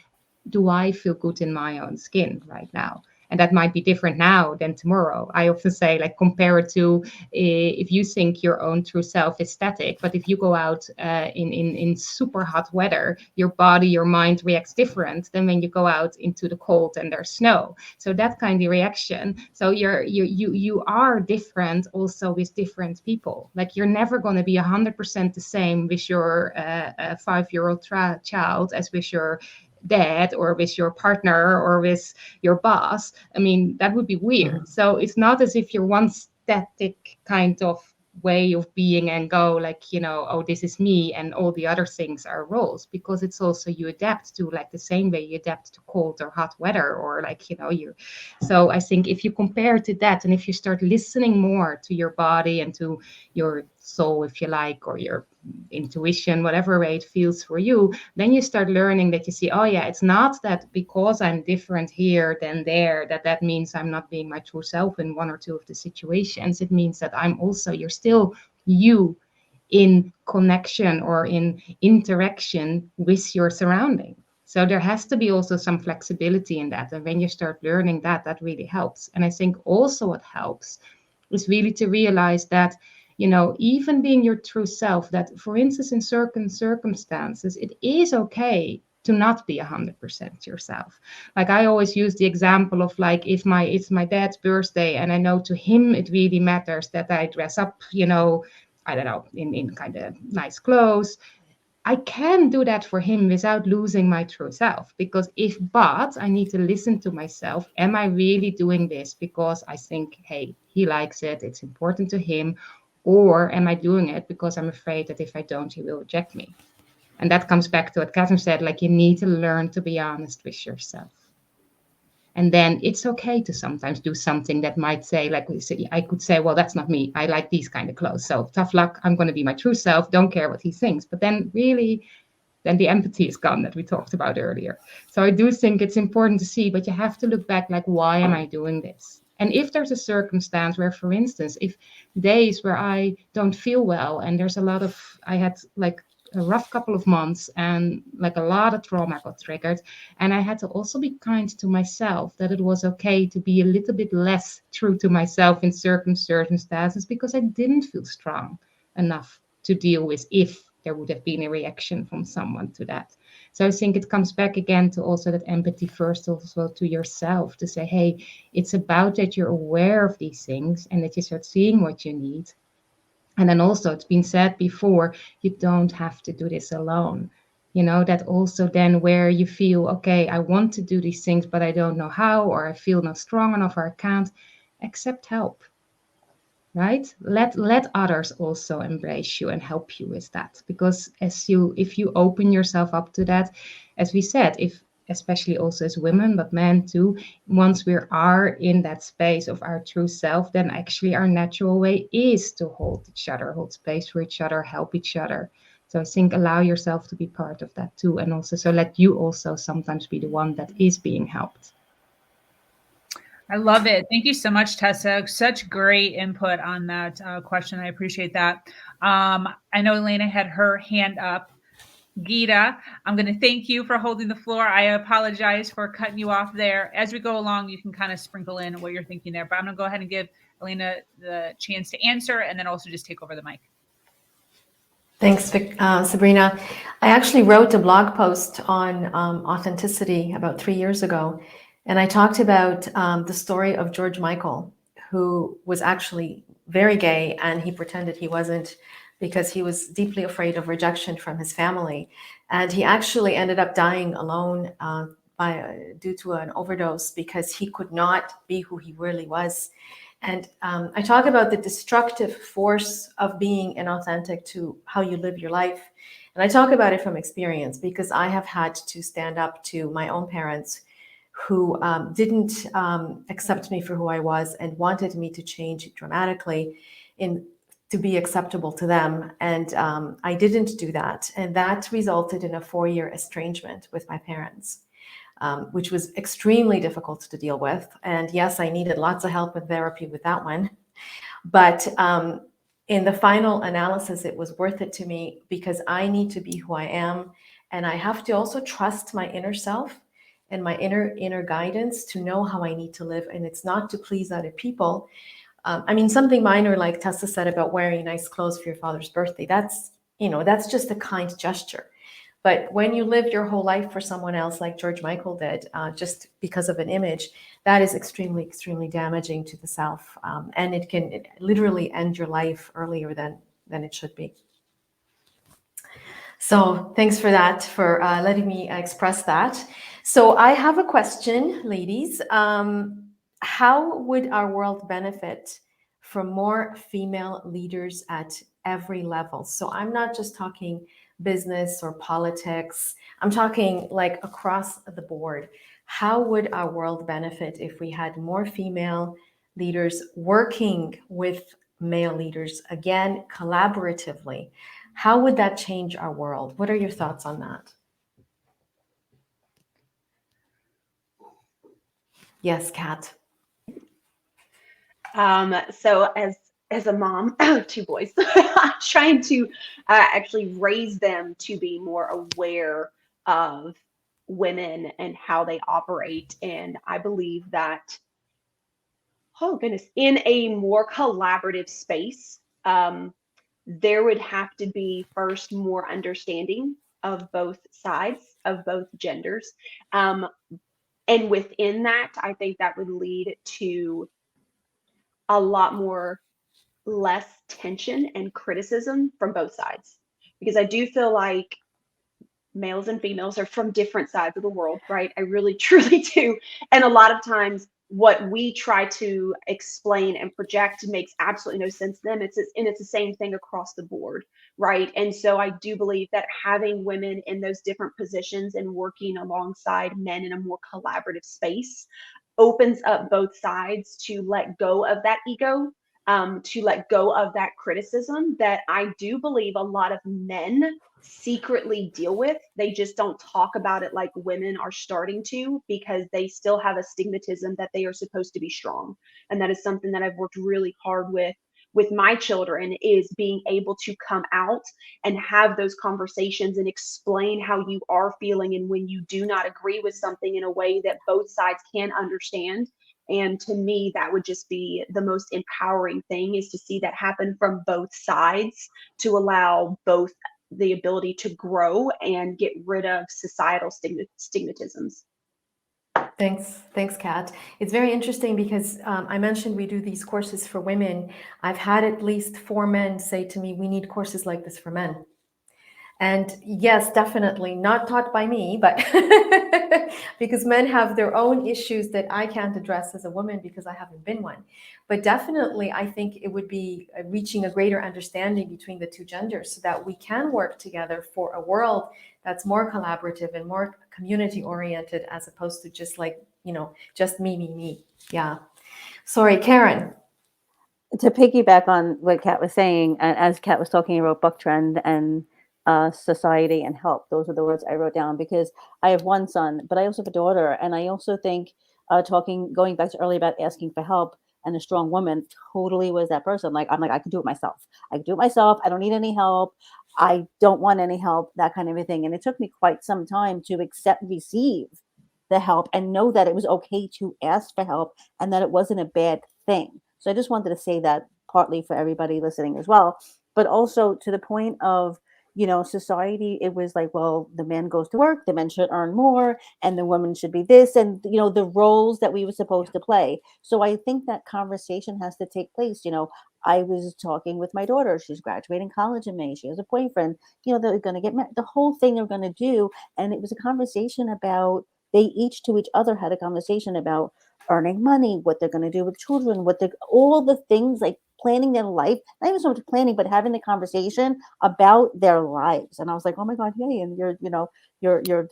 do I feel good in my own skin right now? And that might be different now than tomorrow. I often say, like, compare it to if you think your own true self is static, but if you go out in super hot weather, your body, your mind reacts different than when you go out into the cold and there's snow. So that kind of reaction. So you are different also with different people. Like, you're never going to be 100% the same with your 5-year-old child as with your dad or with your partner or with your boss. I mean, that would be weird. So it's not as if you're one static kind of way of being and go like, you know, oh, this is me and all the other things are roles, because it's also you adapt to, like the same way you adapt to cold or hot weather, or like, you know, so I think if you compare to that, and if you start listening more to your body and to your soul, if you like, or your intuition, whatever way it feels for you, then you start learning that you see, oh yeah, it's not that because I'm different here than there, that means I'm not being my true self in one or two of the situations. It means that you're still you in connection or in interaction with your surrounding. So there has to be also some flexibility in that. And when you start learning that, that really helps. And I think also what helps is really to realize that, even being your true self, that for instance, in certain circumstances, it is okay to not be 100% yourself. Like I always use the example of like, if it's my dad's birthday and I know to him it really matters that I dress up, I don't know, in kind of nice clothes. I can do that for him without losing my true self, but I need to listen to myself. Am I really doing this because I think, hey, he likes it, it's important to him, or am I doing it because I'm afraid that if I don't, he will reject me? And that comes back to what Catherine said, like you need to learn to be honest with yourself. And then it's okay to sometimes do something that might say, like I could say, well, that's not me. I like these kind of clothes. So tough luck. I'm going to be my true self. Don't care what he thinks. But then really, then the empathy is gone that we talked about earlier. So I do think it's important to see, but you have to look back, like, why am I doing this? And if there's a circumstance where, for instance, if days where I don't feel well and I had like a rough couple of months and like a lot of trauma got triggered. And I had to also be kind to myself, that it was okay to be a little bit less true to myself in certain circumstances because I didn't feel strong enough to deal with if there would have been a reaction from someone to that. So I think it comes back again to also that empathy first also to yourself, to say, hey, it's about that you're aware of these things and that you start seeing what you need. And then also, it's been said before, you don't have to do this alone. That also then where you feel, okay, I want to do these things, but I don't know how, or I feel not strong enough, or I can't, accept help, right? Let others also embrace you and help you with that. Because if you open yourself up to that, as we said, especially also as women, but men too, once we are in that space of our true self, then actually our natural way is to hold each other, hold space for each other, help each other. So I think allow yourself to be part of that too. And also, so let you also sometimes be the one that is being helped.
I love it. Thank you so much, Tessa. Such great input on that question. I appreciate that. I know Elena had her hand up. Gita, I'm going to thank you for holding the floor. I apologize for cutting you off there. As we go along, you can kind of sprinkle in what you're thinking there, but I'm going to go ahead and give Elena the chance to answer and then also just take over the mic.
Thanks, Sabrina. I actually wrote a blog post on authenticity about 3 years ago, and I talked about the story of George Michael, who was actually very gay, and he pretended he wasn't because he was deeply afraid of rejection from his family. And he actually ended up dying alone due to an overdose because he could not be who he really was. And I talk about the destructive force of being inauthentic to how you live your life. And I talk about it from experience because I have had to stand up to my own parents who didn't accept me for who I was and wanted me to change dramatically to be acceptable to them. And I didn't do that. And that resulted in a 4-year estrangement with my parents, which was extremely difficult to deal with. And yes, I needed lots of help and therapy with that one. But in the final analysis, it was worth it to me because I need to be who I am. And I have to also trust my inner self and my inner guidance to know how I need to live. And it's not to please other people. Something minor like Tessa said about wearing nice clothes for your father's birthday, that's just a kind gesture. But when you live your whole life for someone else, like George Michael did, just because of an image, that is extremely, extremely damaging to the self. And it can literally end your life earlier than it should be. So thanks for that, for letting me express that. So I have a question, ladies. How would our world benefit from more female leaders at every level? So I'm not just talking business or politics. I'm talking like across the board. How would our world benefit if we had more female leaders working with male leaders, again, collaboratively, how would that change our world? What are your thoughts on that? Yes, Kat.
So as a mom of two boys, I'm trying to actually raise them to be more aware of women and how they operate. And I believe that, oh goodness, in a more collaborative space, there would have to be first more understanding of both sides, of both genders. Um, and within that, I think that would lead to a lot more less tension and criticism from both sides. Because I do feel like males and females are from different sides of the world, right? I really truly do. And a lot of times what we try to explain and project makes absolutely no sense to them. It's the same thing across the board, right? And so I do believe that having women in those different positions and working alongside men in a more collaborative space opens up both sides to let go of that ego, to let go of that criticism that I do believe a lot of men secretly deal with. They just don't talk about it like women are starting to, because they still have a stigmatism that they are supposed to be strong. And that is something that I've worked really hard with my children, is being able to come out and have those conversations and explain how you are feeling, and when you do not agree with something, in a way that both sides can understand. And to me, that would just be the most empowering thing, is to see that happen from both sides, to allow both the ability to grow and get rid of societal stigmatisms.
Thanks, Kat. It's very interesting because I mentioned we do these courses for women. I've had at least 4 men say to me, we need courses like this for men. And yes, definitely not taught by me, but because men have their own issues that I can't address as a woman because I haven't been one. But definitely, I think it would be reaching a greater understanding between the two genders so that we can work together for a world that's more collaborative and more community oriented, as opposed to just like, just me. Yeah. Sorry, Karen.
To piggyback on what Kat was saying, and as Kat was talking about book trend and society and help, those are the words I wrote down, because I have one son, but I also have a daughter, and I also think going back to earlier about asking for help, and a strong woman totally was that person. I'm like, I can do it myself. I can do it myself. I don't need any help. I don't want any help, that kind of a thing. And it took me quite some time to receive the help and know that it was okay to ask for help and that it wasn't a bad thing. So I just wanted to say that partly for everybody listening as well, but also to the point of, society, it was like, well, the man goes to work, the men should earn more, and the woman should be this, and, the roles that we were supposed to play. So I think that conversation has to take place. I was talking with my daughter. She's graduating college in May. She has a boyfriend. They're going to get married. The whole thing they're going to do. And it was a conversation about, they each to each other had a conversation about earning money, what they're going to do with children, all the things, like planning their life, not even so much planning, but having the conversation about their lives. And I was like, oh my God, yay. And you're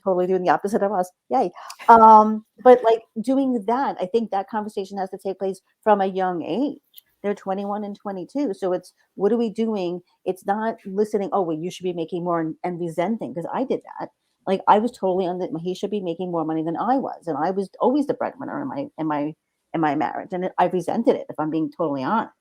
totally doing the opposite of us. Yay. But like doing that, I think that conversation has to take place from a young age. They're 21 and 22. So it's, what are we doing? It's not listening, oh, well, you should be making more, and resenting, because I did that. Like I was totally he should be making more money than I was. And I was always the breadwinner in my marriage. And I resented it, if I'm being totally honest.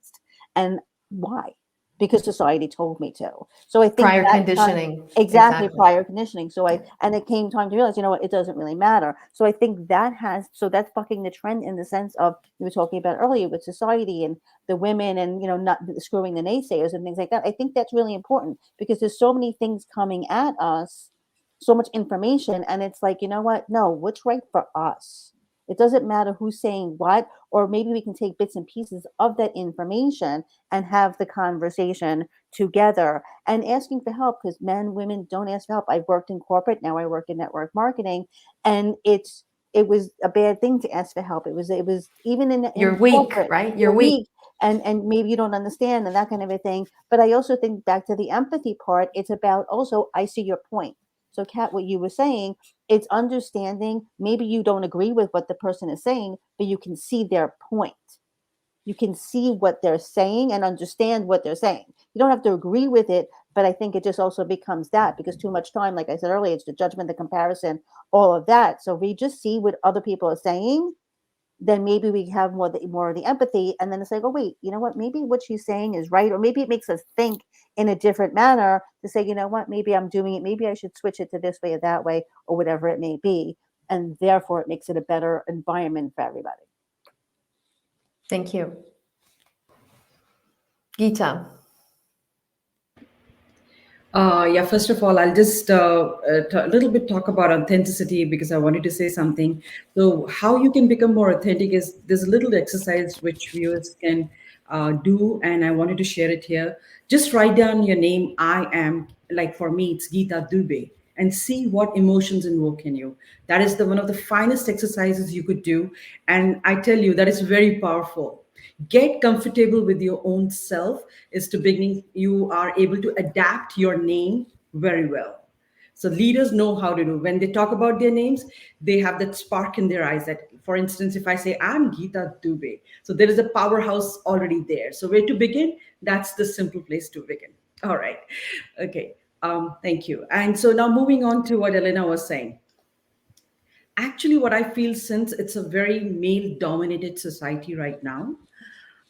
And why? Because society told me to. So I think
prior conditioning.
Exactly, prior conditioning. So it came time to realize, it doesn't really matter. So I think so that's bucking the trend, in the sense of, you were talking about earlier with society and the women, and, not screwing the naysayers and things like that. I think that's really important, because there's so many things coming at us, so much information, and it's like, you know what? No, what's right for us? It doesn't matter who's saying what, or maybe we can take bits and pieces of that information and have the conversation together, and asking for help, because men, women don't ask for help. I've worked in corporate, now I work in network marketing, and it was a bad thing to ask for help. It was even in
you're weak,
corporate,
right? You're weak.
And maybe you don't understand, and that kind of a thing. But I also think, back to the empathy part, it's about also, I see your point. So Kat, what you were saying, it's understanding, maybe you don't agree with what the person is saying, but you can see their point. you can see what they're saying and understand what they're saying. You don't have to agree with it, but I think it just also becomes that, because too much time, like I said earlier, it's the judgment, the comparison, all of that. So if we just see what other people are saying, then maybe we have more of the empathy, and then it's like, oh wait, you know what, maybe what she's saying is right, or maybe it makes us think in a different manner to say, you know what, maybe I'm doing it, maybe I should switch it to this way or that way, or whatever it may be, and therefore it makes it a better environment for everybody.
Thank you. Geeta.
Yeah, first of all, I'll just a little bit talk about authenticity, because I wanted to say something. So how you can become more authentic is, there's a little exercise which viewers can do, and I wanted to share it here. Just write down your name. I am, like for me, it's Geeta Dubey, and see what emotions invoke in you. That is one of the finest exercises you could do. And I tell you, that is very powerful. Get comfortable with your own self is to beginning. You are able to adapt your name very well. So leaders know how to do. When they talk about their names, they have that spark in their eyes. That, for instance, if I say I'm Geeta Dubey, so there is a powerhouse already there. So where to begin? That's the simple place to begin. All right. Okay. Thank you. And so now moving on to what Elena was saying. Actually, what I feel, since it's a very male-dominated society right now,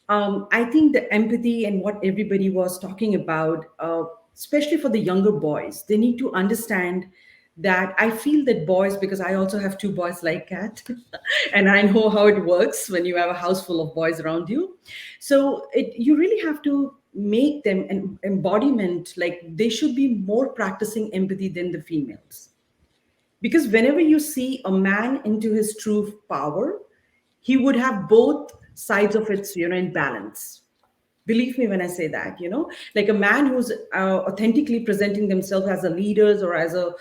I think the empathy and what everybody was talking about, especially for the younger boys, they need to understand that I feel that boys, because I also have two boys like Kat, and I know how it works when you have a house full of boys around you. So you really have to make them an embodiment, like they should be more practicing empathy than the females. Because whenever you see a man into his true power, he would have both sides of it, in balance. Believe me when I say that, like a man who's authentically presenting themselves as a leaders or as a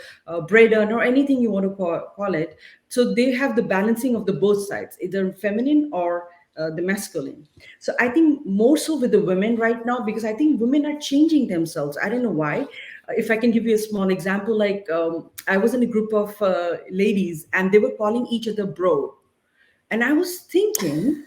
breeder or anything you want to call it. So they have the balancing of the both sides, either feminine or the masculine. So I think more so with the women right now, because I think women are changing themselves. I don't know why. If I can give you a small example, like I was in a group of ladies, and they were calling each other bro. And I was thinking,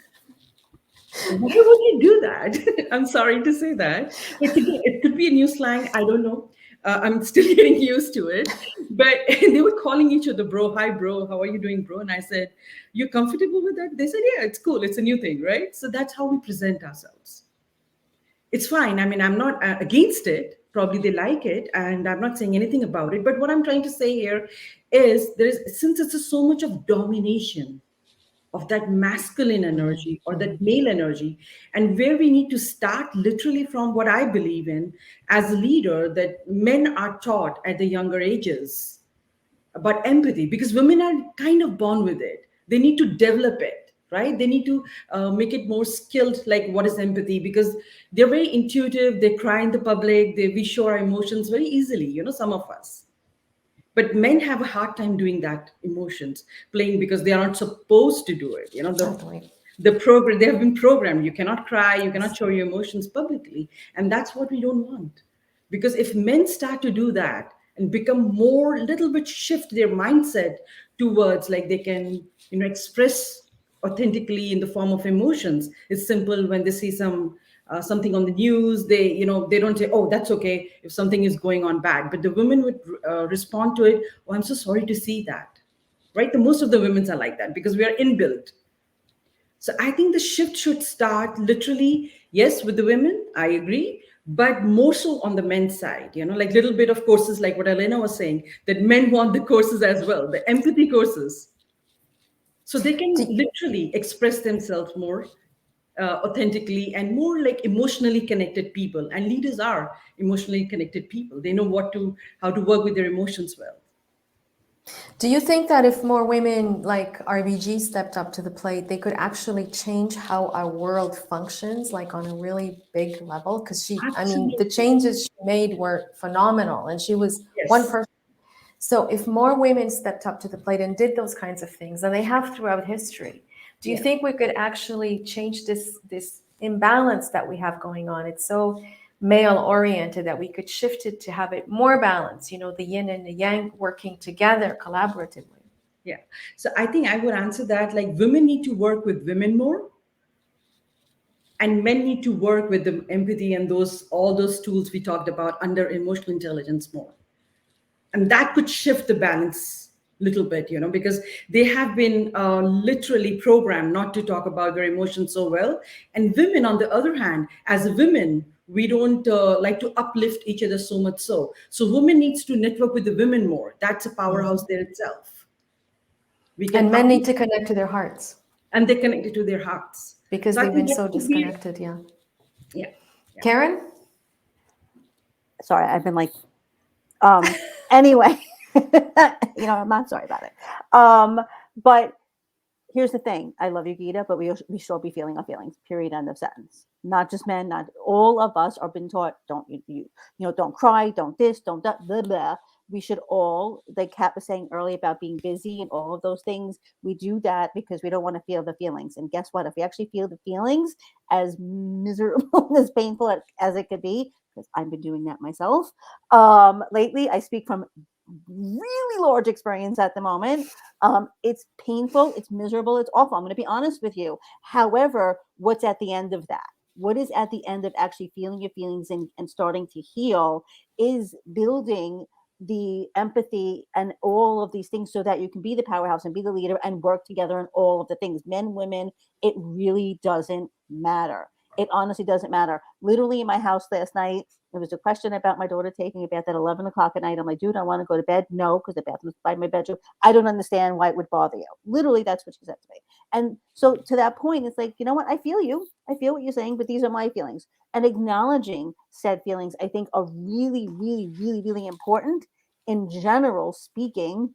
why would you do that? I'm sorry to say that. It could be a new slang. I don't know. I'm still getting used to it. But they were calling each other bro. Hi, bro. How are you doing, bro? And I said, you're comfortable with that? They said, yeah, it's cool. It's a new thing, right? So that's how we present ourselves. It's fine. I mean, I'm not against it. Probably they like it, and I'm not saying anything about it. But what I'm trying to say here is, since it's so much of domination of that masculine energy or that male energy, and where we need to start literally from what I believe in as a leader, that men are taught at the younger ages about empathy, because women are kind of born with it. They need to develop it, right? They need to make it more skilled, like what is empathy, because they're very intuitive. They cry in the public. We show our emotions very easily, some of us. But men have a hard time doing that, emotions playing, because they are not supposed to do it. The program, they have been programmed. You cannot cry, you cannot show your emotions publicly. And that's what we don't want. Because if men start to do that and become more, a little bit shift their mindset towards, like they can, express authentically in the form of emotions. It's simple. When they see something on the news, they don't say, oh, that's okay if something is going on bad, but the women would respond to it, oh, I'm so sorry to see that, right? Most of the women are like that, because we are inbuilt. So I think the shift should start literally, yes, with the women, I agree, but more so on the men's side, like little bit of courses, like what Elena was saying, that men want the courses as well, the empathy courses, so they can literally express themselves more authentically and more like emotionally connected people. And leaders are emotionally connected people. They know how to work with their emotions well.
Do you think that if more women like RBG stepped up to the plate, they could actually change how our world functions, like on a really big level? Because the changes she made were phenomenal, and she was one person. So if more women stepped up to the plate and did those kinds of things, and they have throughout history, do you think we could actually change this imbalance that we have going on? It's so male oriented that we could shift it to have it more balanced, the yin and the yang working together collaboratively.
Yeah. So I think I would answer that, like women need to work with women more. and men need to work with the empathy and all those tools we talked about under emotional intelligence more, and that could shift the balance little bit, because they have been literally programmed not to talk about their emotions so well. And women, on the other hand, as women, we don't like to uplift each other so much. So women needs to network with the women more. That's a powerhouse there itself. We can
And men need
uplift,
to connect to their hearts
and they connect it to their hearts.
because
So I
they've
think
been
that
so
could be,
disconnected. Yeah.
yeah.
Karen?
Sorry, I've been like, anyway, I'm not sorry about it. But here's the thing. I love you, Gita, but we should all be feeling our feelings, period, end of sentence. Not just men, not all of us are been taught, don't don't cry, don't this, don't that, blah, blah. We should all, like Kat was saying earlier about being busy and all of those things, we do that because we don't want to feel the feelings. And guess what? If we actually feel the feelings, as miserable, as painful as it could be, because I've been doing that myself, lately, I speak from really large experience at the moment. It's painful, it's miserable, it's awful. I'm going to be honest with you. However, what's at the end of that? What is at the end of actually feeling your feelings and starting to heal is building the empathy and all of these things so that you can be the powerhouse and be the leader and work together on all of the things. Men, women, it really doesn't matter. It honestly doesn't matter. Literally in my house last night, there was a question about my daughter taking a bath at 11 o'clock at night. I'm like, dude, I want to go to bed. No, because the bathroom's by my bedroom. I don't understand why it would bother you. Literally, that's what she said to me. And so to that point, it's like, you know what? I feel you. I feel what you're saying, but these are my feelings. And acknowledging said feelings, I think, are really, really, really, really important in general speaking,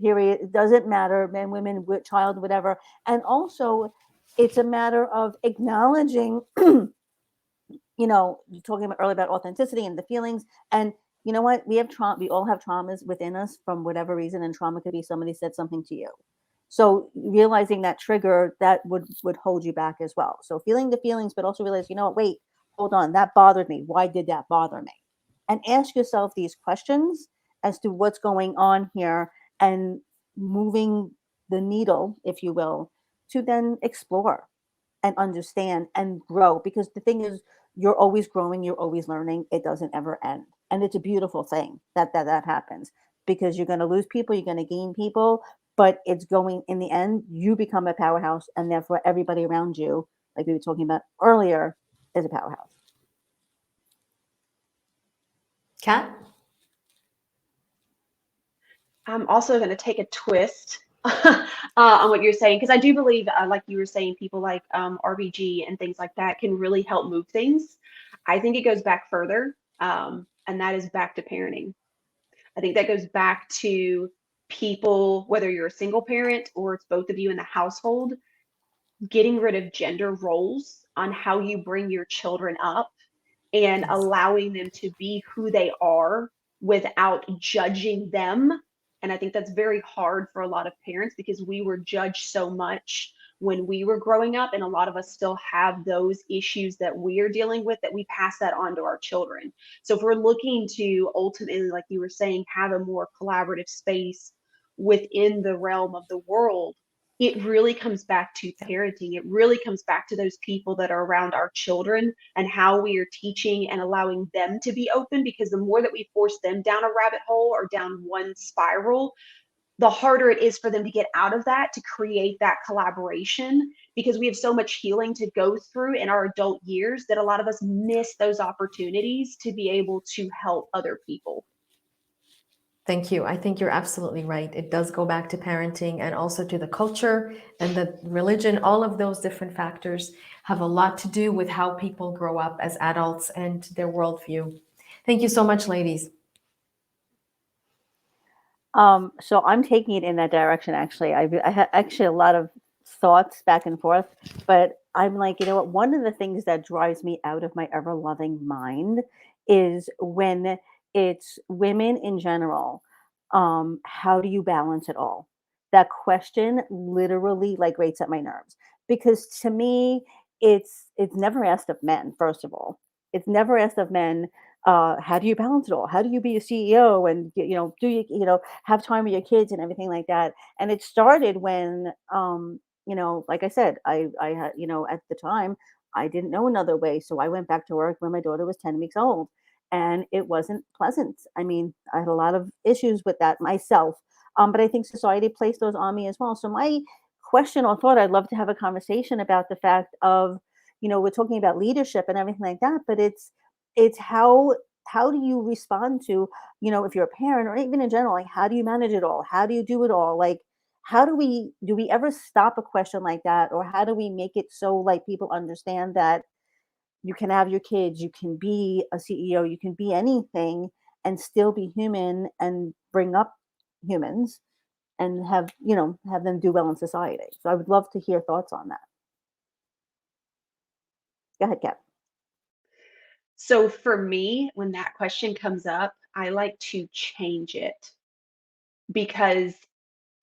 period. It doesn't matter, men, women, child, whatever. And also, it's a matter of acknowledging you're talking about earlier about authenticity and the feelings. And you know what? We have trauma. We all have traumas within us from whatever reason. And trauma could be somebody said something to you. So realizing that trigger, that would hold you back as well. So feeling the feelings, but also realize, wait, hold on, that bothered me. Why did that bother me? And ask yourself these questions as to what's going on here and moving the needle, if you will, to then explore and understand and grow. Because the thing is, you're always growing, you're always learning. It doesn't ever end. And it's a beautiful thing that happens, because you're going to lose people, you're going to gain people, but it's going, in the end, you become a powerhouse, and therefore everybody around you, like we were talking about earlier, is a powerhouse.
Kat?
I'm also going to take a twist on what you're saying, because I do believe, like you were saying, people like RBG and things like that can really help move things. I think it goes back further, and that is back to parenting. I think that goes back to people, whether you're a single parent or it's both of you in the household, getting rid of gender roles on how you bring your children up and
Yes.
allowing them to be who they are without judging them. And I think that's very hard for a lot of parents, because we were judged so much when we were growing up, and a lot of us still have those issues that we're dealing with, that we pass that on to our children. So if we're looking to ultimately, like you were saying, have a more collaborative space within the realm of the world, it really comes back to parenting. It really comes back to those people that are around our children and how we are teaching and allowing them to be open, because the more that we force them down a rabbit hole or down one spiral, the harder it is for them to get out of that, to create that collaboration, because we have so much healing to go through in our adult years that a lot of us miss those opportunities to be able to help other people.
Thank you. I think you're absolutely right. It does go back to parenting and also to the culture and the religion. All of those different factors have a lot to do with how people grow up as adults and their worldview. Thank you so much, ladies.
So I'm taking it in that direction. Actually, I had actually a lot of thoughts back and forth, but I'm like, what? One of the things that drives me out of my ever loving mind is when it's women in general. How do you balance it all? That question literally like grates at my nerves, because to me, it's never asked of men. First of all, it's never asked of men. How do you balance it all? How do you be a CEO and do you have time with your kids and everything like that? And it started when like I said, I had at the time I didn't know another way. So I went back to work when my daughter was 10 weeks old, and it wasn't pleasant. I mean, I had a lot of issues with that myself. But I think society placed those on me as well. So my question or thought, I'd love to have a conversation about the fact of, we're talking about leadership and everything like that, but it's how do you respond to, if you're a parent or even in general, like how do you manage it all? How do you do it all? Like, how do we ever stop a question like that? Or how do we make it so like people understand that you can have your kids, you can be a CEO, you can be anything and still be human and bring up humans and have them do well in society. So I would love to hear thoughts on that. Go ahead, Kat.
So for me, when that question comes up, I like to change it, because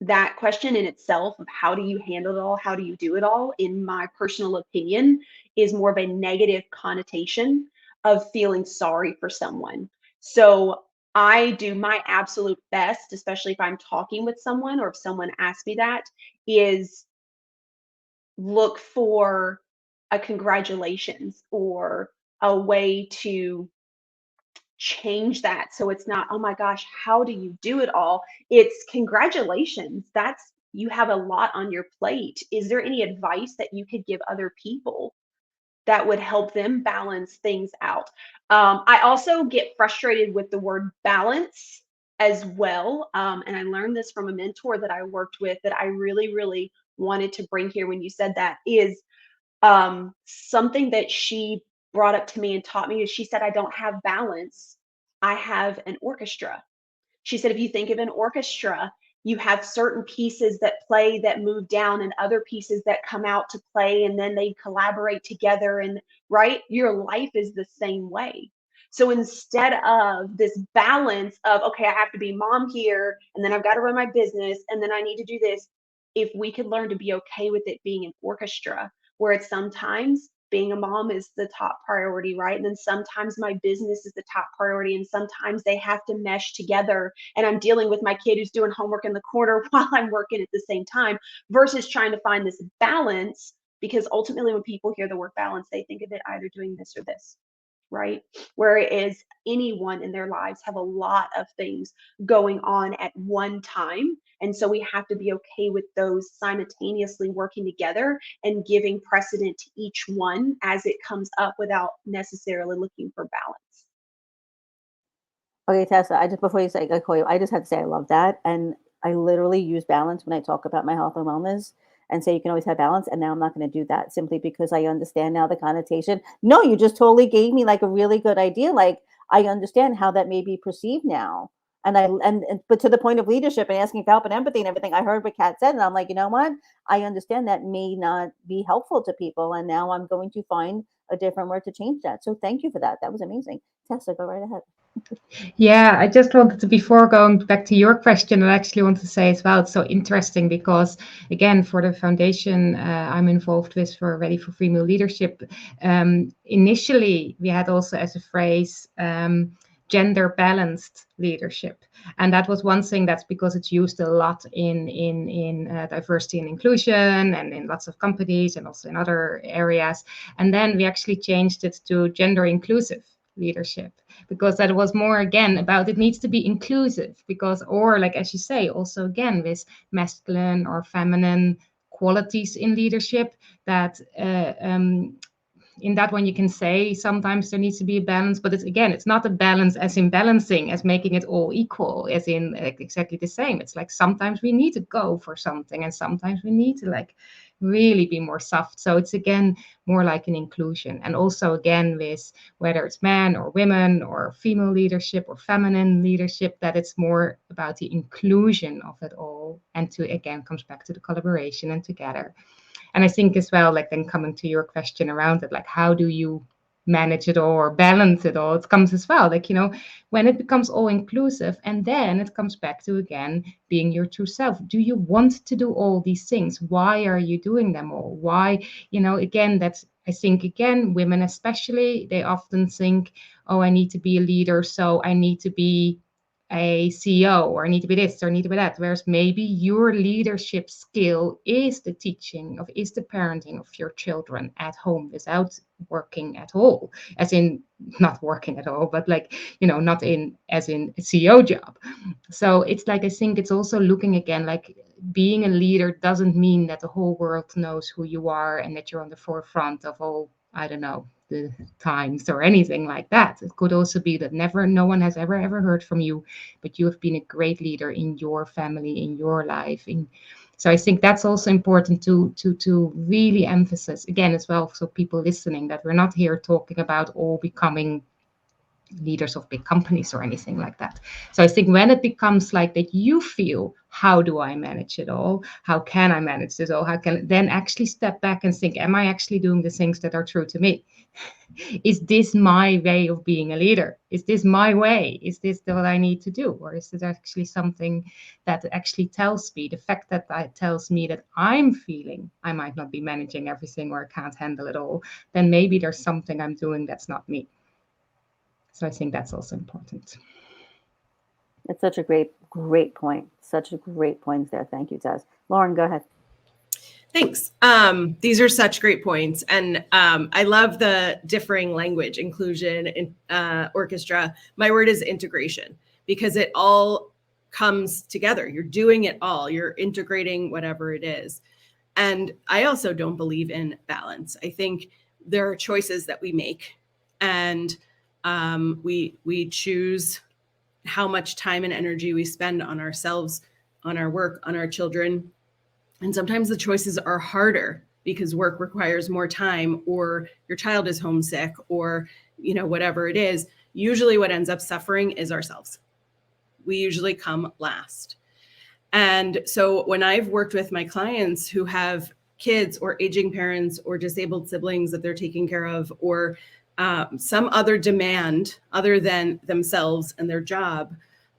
that question in itself of how do you handle it all, how do you do it all, in my personal opinion, is more of a negative connotation of feeling sorry for someone. So I do my absolute best, especially if I'm talking with someone or if someone asks me that, is look for a congratulations or a way to change that, so it's not, oh my gosh, how do you do it all? It's congratulations, that's, you have a lot on your plate. Is there any advice that you could give other people that would help them balance things out? I also get frustrated with the word balance as well, and I learned this from a mentor that I worked with that I really, really wanted to bring here when you said that, is something that she brought up to me and taught me. Is she said, I don't have balance, I have an orchestra. She said, if you think of an orchestra, you have certain pieces that play, that move down, and other pieces that come out to play, and then they collaborate together. And right, your life is the same way. So instead of this balance of, okay, I have to be mom here, and then I've got to run my business, and then I need to do this, if we could learn to be okay with it being an orchestra, where it's sometimes being a mom is the top priority, right? And then sometimes my business is the top priority, and sometimes they have to mesh together. And I'm dealing with my kid who's doing homework in the corner while I'm working at the same time, versus trying to find this balance. Because ultimately, when people hear the word balance, they think of it either doing this or this, right? Whereas anyone in their lives have a lot of things going on at one time. And so we have to be okay with those simultaneously working together and giving precedent to each one as it comes up without necessarily looking for balance.
Okay, Tessa, I just before you say I call you, I just have to say I love that. And I literally use balance when I talk about my health and wellness and say you can always have balance. And now I'm not going to do that simply because I understand now the connotation. No, you just totally gave me like a really good idea. Like I understand how that may be perceived now. And but to the point of leadership and asking for help and empathy and everything, I heard what Kat said, and I'm like, you know what? I understand that may not be helpful to people, and now I'm going to find a different word to change that. So thank you for that. That was amazing. Tessa, go right ahead.
Yeah, I just wanted to, before going back to your question, I actually want to say as well, it's so interesting because, again, for the foundation I'm involved with for Ready for Female Leadership, initially we had also as a phrase, gender balanced leadership. And that was one thing, that's because it's used a lot in diversity and inclusion and in lots of companies and also in other areas. And then we actually changed it to gender inclusive leadership, because that was more again about it needs to be inclusive, because, or like as you say, also again with masculine or feminine qualities in leadership, that in that one you can say sometimes there needs to be a balance, but it's not a balance as in balancing, as making it all equal, as in like exactly the same. It's like sometimes we need to go for something and sometimes we need to like really be more soft. So it's again more like an inclusion. And also again with whether it's men or women or female leadership or feminine leadership, that it's more about the inclusion of it all, and to again comes back to the collaboration and together. And I think as well, like then coming to your question around it, like how do you manage it all or balance it all? It comes as well, like, when it becomes all inclusive, and then it comes back to, again, being your true self. Do you want to do all these things? Why are you doing them all? Why, again, that's, I think, again, women especially, they often think, oh, I need to be a leader, so I need to be a CEO, or I need to be this, or I need to be that. Whereas maybe your leadership skill is the teaching of, is the parenting of your children at home without working at all, as in not working at all, but like, not in as in a CEO job. So it's like, I think it's also looking again, like being a leader doesn't mean that the whole world knows who you are and that you're on the forefront of all, I don't know, the times or anything like that. It could also be that no one has ever heard from you, but you have been a great leader in your family, in your life. So I think that's also important to really emphasize again as well, so people listening, that we're not here talking about all becoming leaders of big companies or anything like that. So I think when it becomes like that, you feel, how do I manage it all? How can I manage this all? How can then actually step back and think, am I actually doing the things that are true to me? Is this my way of being a leader? Is this my way? Is this what I need to do? Or is it actually something that actually tells me, the fact that tells me that I'm feeling I might not be managing everything or I can't handle it all, then maybe there's something I'm doing that's not me. So I think that's also important.
It's such a great point. Such a great point there. Thank you, Tess. Lauren, go ahead.
Thanks. These are such great points. And I love the differing language, inclusion, orchestra. My word is integration, because it all comes together. You're doing it all. You're integrating whatever it is. And I also don't believe in balance. I think there are choices that we make, and we choose how much time and energy we spend on ourselves, on our work, on our children. And sometimes the choices are harder because work requires more time, or your child is homesick, or whatever it is. Usually what ends up suffering is ourselves. We usually come last. And so when I've worked with my clients who have kids or aging parents or disabled siblings that they're taking care of, or some other demand other than themselves and their job,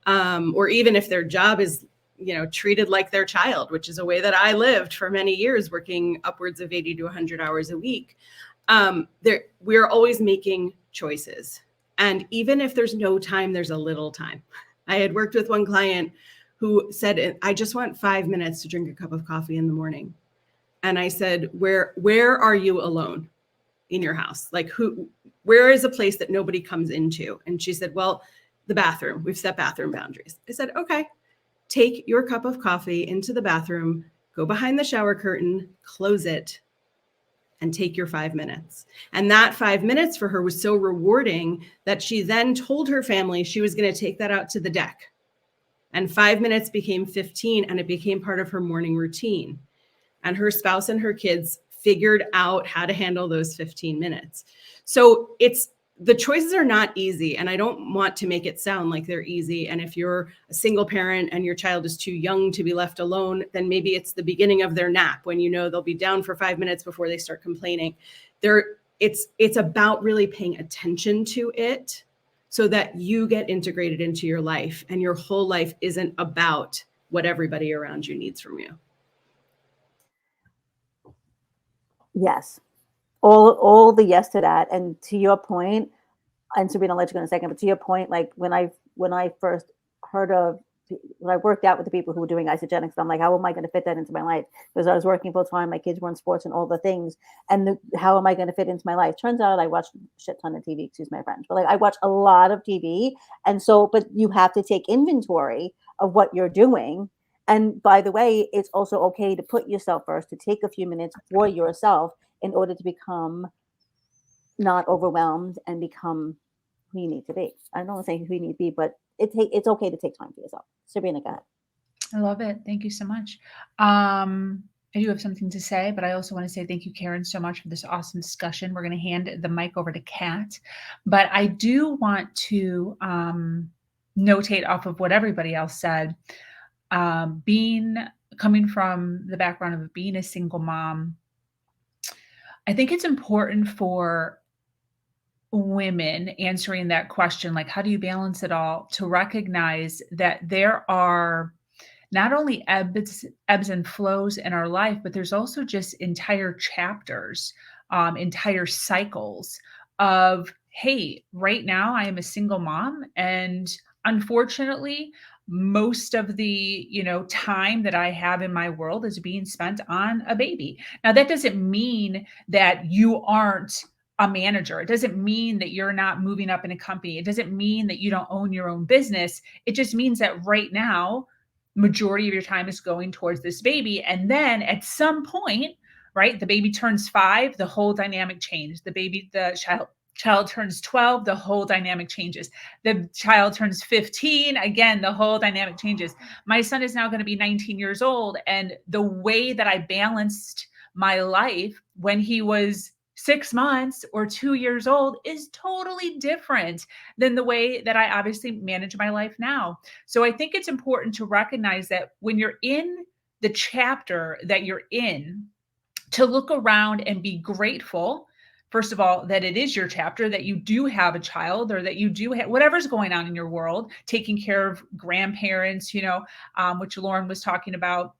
or even if their job is treated like their child, which is a way that I lived for many years, working upwards of 80 to 100 hours a week. We're always making choices. And even if there's no time, there's a little time. I had worked with one client who said, I just want 5 minutes to drink a cup of coffee in the morning. And I said, where are you alone in your house? Like where is a place that nobody comes into? And she said, well, the bathroom. We've set bathroom boundaries. I said, okay. Take your cup of coffee into the bathroom, go behind the shower curtain, close it, and take your 5 minutes. And that 5 minutes for her was so rewarding that she then told her family she was going to take that out to the deck. And 5 minutes became 15, and it became part of her morning routine. And her spouse and her kids figured out how to handle those 15 minutes. So the choices are not easy, and I don't want to make it sound like they're easy. And if you're a single parent and your child is too young to be left alone, then maybe it's the beginning of their nap when they'll be down for 5 minutes before they start complaining. It's about really paying attention to it so that you get integrated into your life, and your whole life isn't about what everybody around you needs from you.
Yes. All the yes to that. And to your point, and Sabrina, I'll let you go in a second, but to your point, like when I first heard of, when I worked out with the people who were doing Isagenix, I'm like, how am I going to fit that into my life? Because I was working full time, my kids were in sports and all the things. And how am I going to fit into my life? Turns out I watched a shit ton of TV, excuse my French, but like I watch a lot of TV. And so, but you have to take inventory of what you're doing. And by the way, it's also okay to put yourself first, to take a few minutes for yourself in order to become not overwhelmed and become who you need to be. I don't want to say who you need to be, but it's okay to take time for yourself. Sabrina, go ahead.
I love it. Thank you so much. I do have something to say, but I also want to say thank you, Karen, so much for this awesome discussion. We're going to hand the mic over to Kat, but I do want to notate off of what everybody else said. Coming from the background of being a single mom, I think it's important for women answering that question, like, how do you balance it all, to recognize that there are not only ebbs and flows in our life, but there's also just entire chapters, entire cycles of, hey, right now I am a single mom and unfortunately, most of the, time that I have in my world is being spent on a baby. Now, that doesn't mean that you aren't a manager. It doesn't mean that you're not moving up in a company. It doesn't mean that you don't own your own business. It just means that right now, majority of your time is going towards this baby. And then at some point, right, the baby turns 5, the whole dynamic changes. The child turns 12, the whole dynamic changes. The child turns 15, again, the whole dynamic changes. My son is now going to be 19 years old. And the way that I balanced my life when he was 6 months or 2 years old is totally different than the way that I obviously manage my life now. So I think it's important to recognize that when you're in the chapter that you're in, to look around and be grateful, first of all, that it is your chapter, that you do have a child, or that you do have whatever's going on in your world, taking care of grandparents, which Lauren was talking about.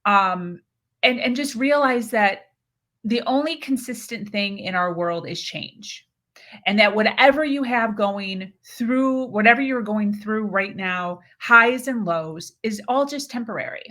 And just realize that the only consistent thing in our world is change. And that whatever you're going through right now, highs and lows, is all just temporary.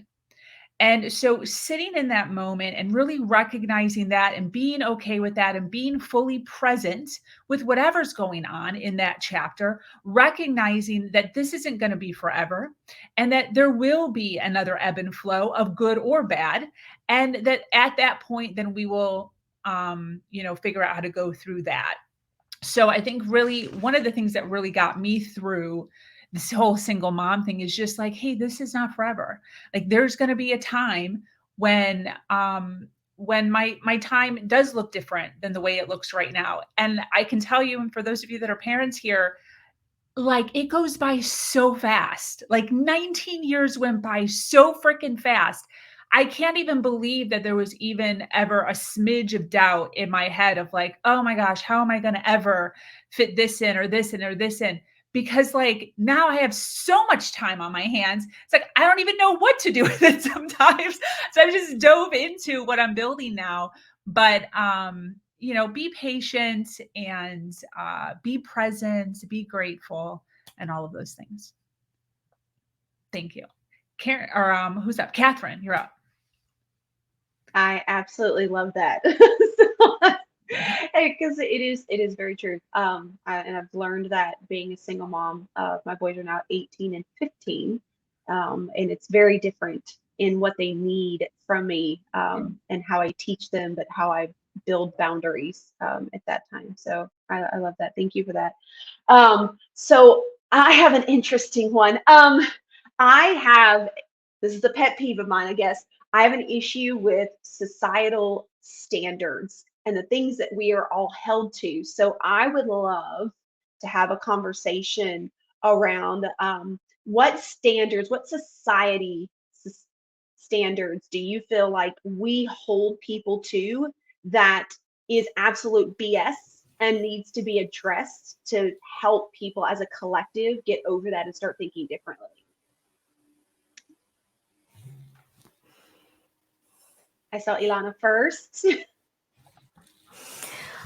And so sitting in that moment and really recognizing that and being okay with that and being fully present with whatever's going on in that chapter, recognizing that this isn't going to be forever and that there will be another ebb and flow of good or bad. And that at that point, then we will, figure out how to go through that. So I think really one of the things that really got me through this whole single mom thing is just like, hey, this is not forever. Like there's going to be a time when my time does look different than the way it looks right now. And I can tell you, and for those of you that are parents here, like it goes by so fast. Like 19 years went by so freaking fast. I can't even believe that there was even ever a smidge of doubt in my head of like, oh my gosh, how am I going to ever fit this in or this in or this in? Because like now I have so much time on my hands. It's like, I don't even know what to do with it sometimes. So I just dove into what I'm building now. But, be patient and be present, be grateful, and all of those things. Thank you. Karen, or who's up? Catherine, you're up.
I absolutely love that. Because it is very true. And I've learned that being a single mom, my boys are now 18 and 15, and it's very different in what they need from me, and how I teach them, but how I build boundaries at that time. So I love that. Thank you for that. So I have an interesting one. This is a pet peeve of mine, I guess. I have an issue with societal standards and the things that we are all held to. So I would love to have a conversation around what society standards do you feel like we hold people to that is absolute BS and needs to be addressed to help people as a collective get over that and start thinking differently? I saw Ilana first.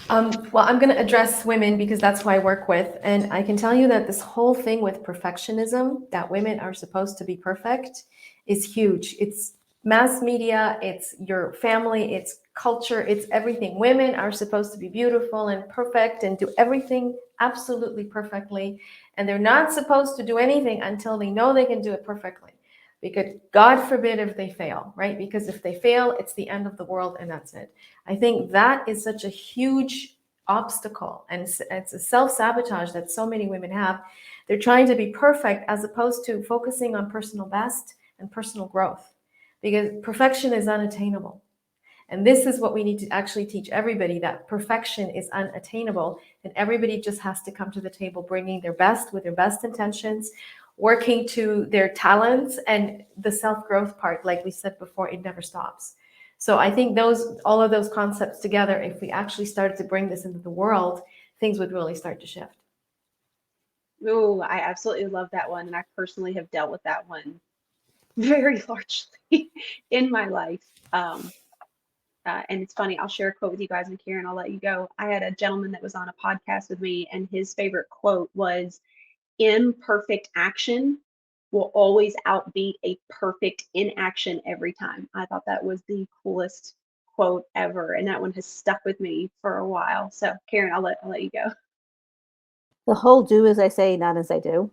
Well, I'm going to address women because that's who I work with. And I can tell you that this whole thing with perfectionism, that women are supposed to be perfect, is huge. It's mass media, it's your family, it's culture, it's everything. Women are supposed to be beautiful and perfect and do everything absolutely perfectly. And they're not supposed to do anything until they know they can do it perfectly. Because God forbid if they fail, right? Because if they fail, it's the end of the world and that's it. I think that is such a huge obstacle, and it's a self-sabotage that so many women have. They're trying to be perfect as opposed to focusing on personal best and personal growth, because perfection is unattainable. And this is what we need to actually teach everybody, that perfection is unattainable, and everybody just has to come to the table bringing their best with their best intentions, working to their talents, and the self-growth part, like we said before, it never stops. So I think all of those concepts together, if we actually started to bring this into the world, things would really start to shift.
Oh, I absolutely love that one. And I personally have dealt with that one very largely in my life. And it's funny, I'll share a quote with you guys, and Karen, I'll let you go. I had a gentleman that was on a podcast with me, and his favorite quote was, imperfect action will always outbeat a perfect inaction every time. I thought that was the coolest quote ever, and that one has stuck with me for a while. So, Karen, I'll let you go.
The whole do as I say, not as I do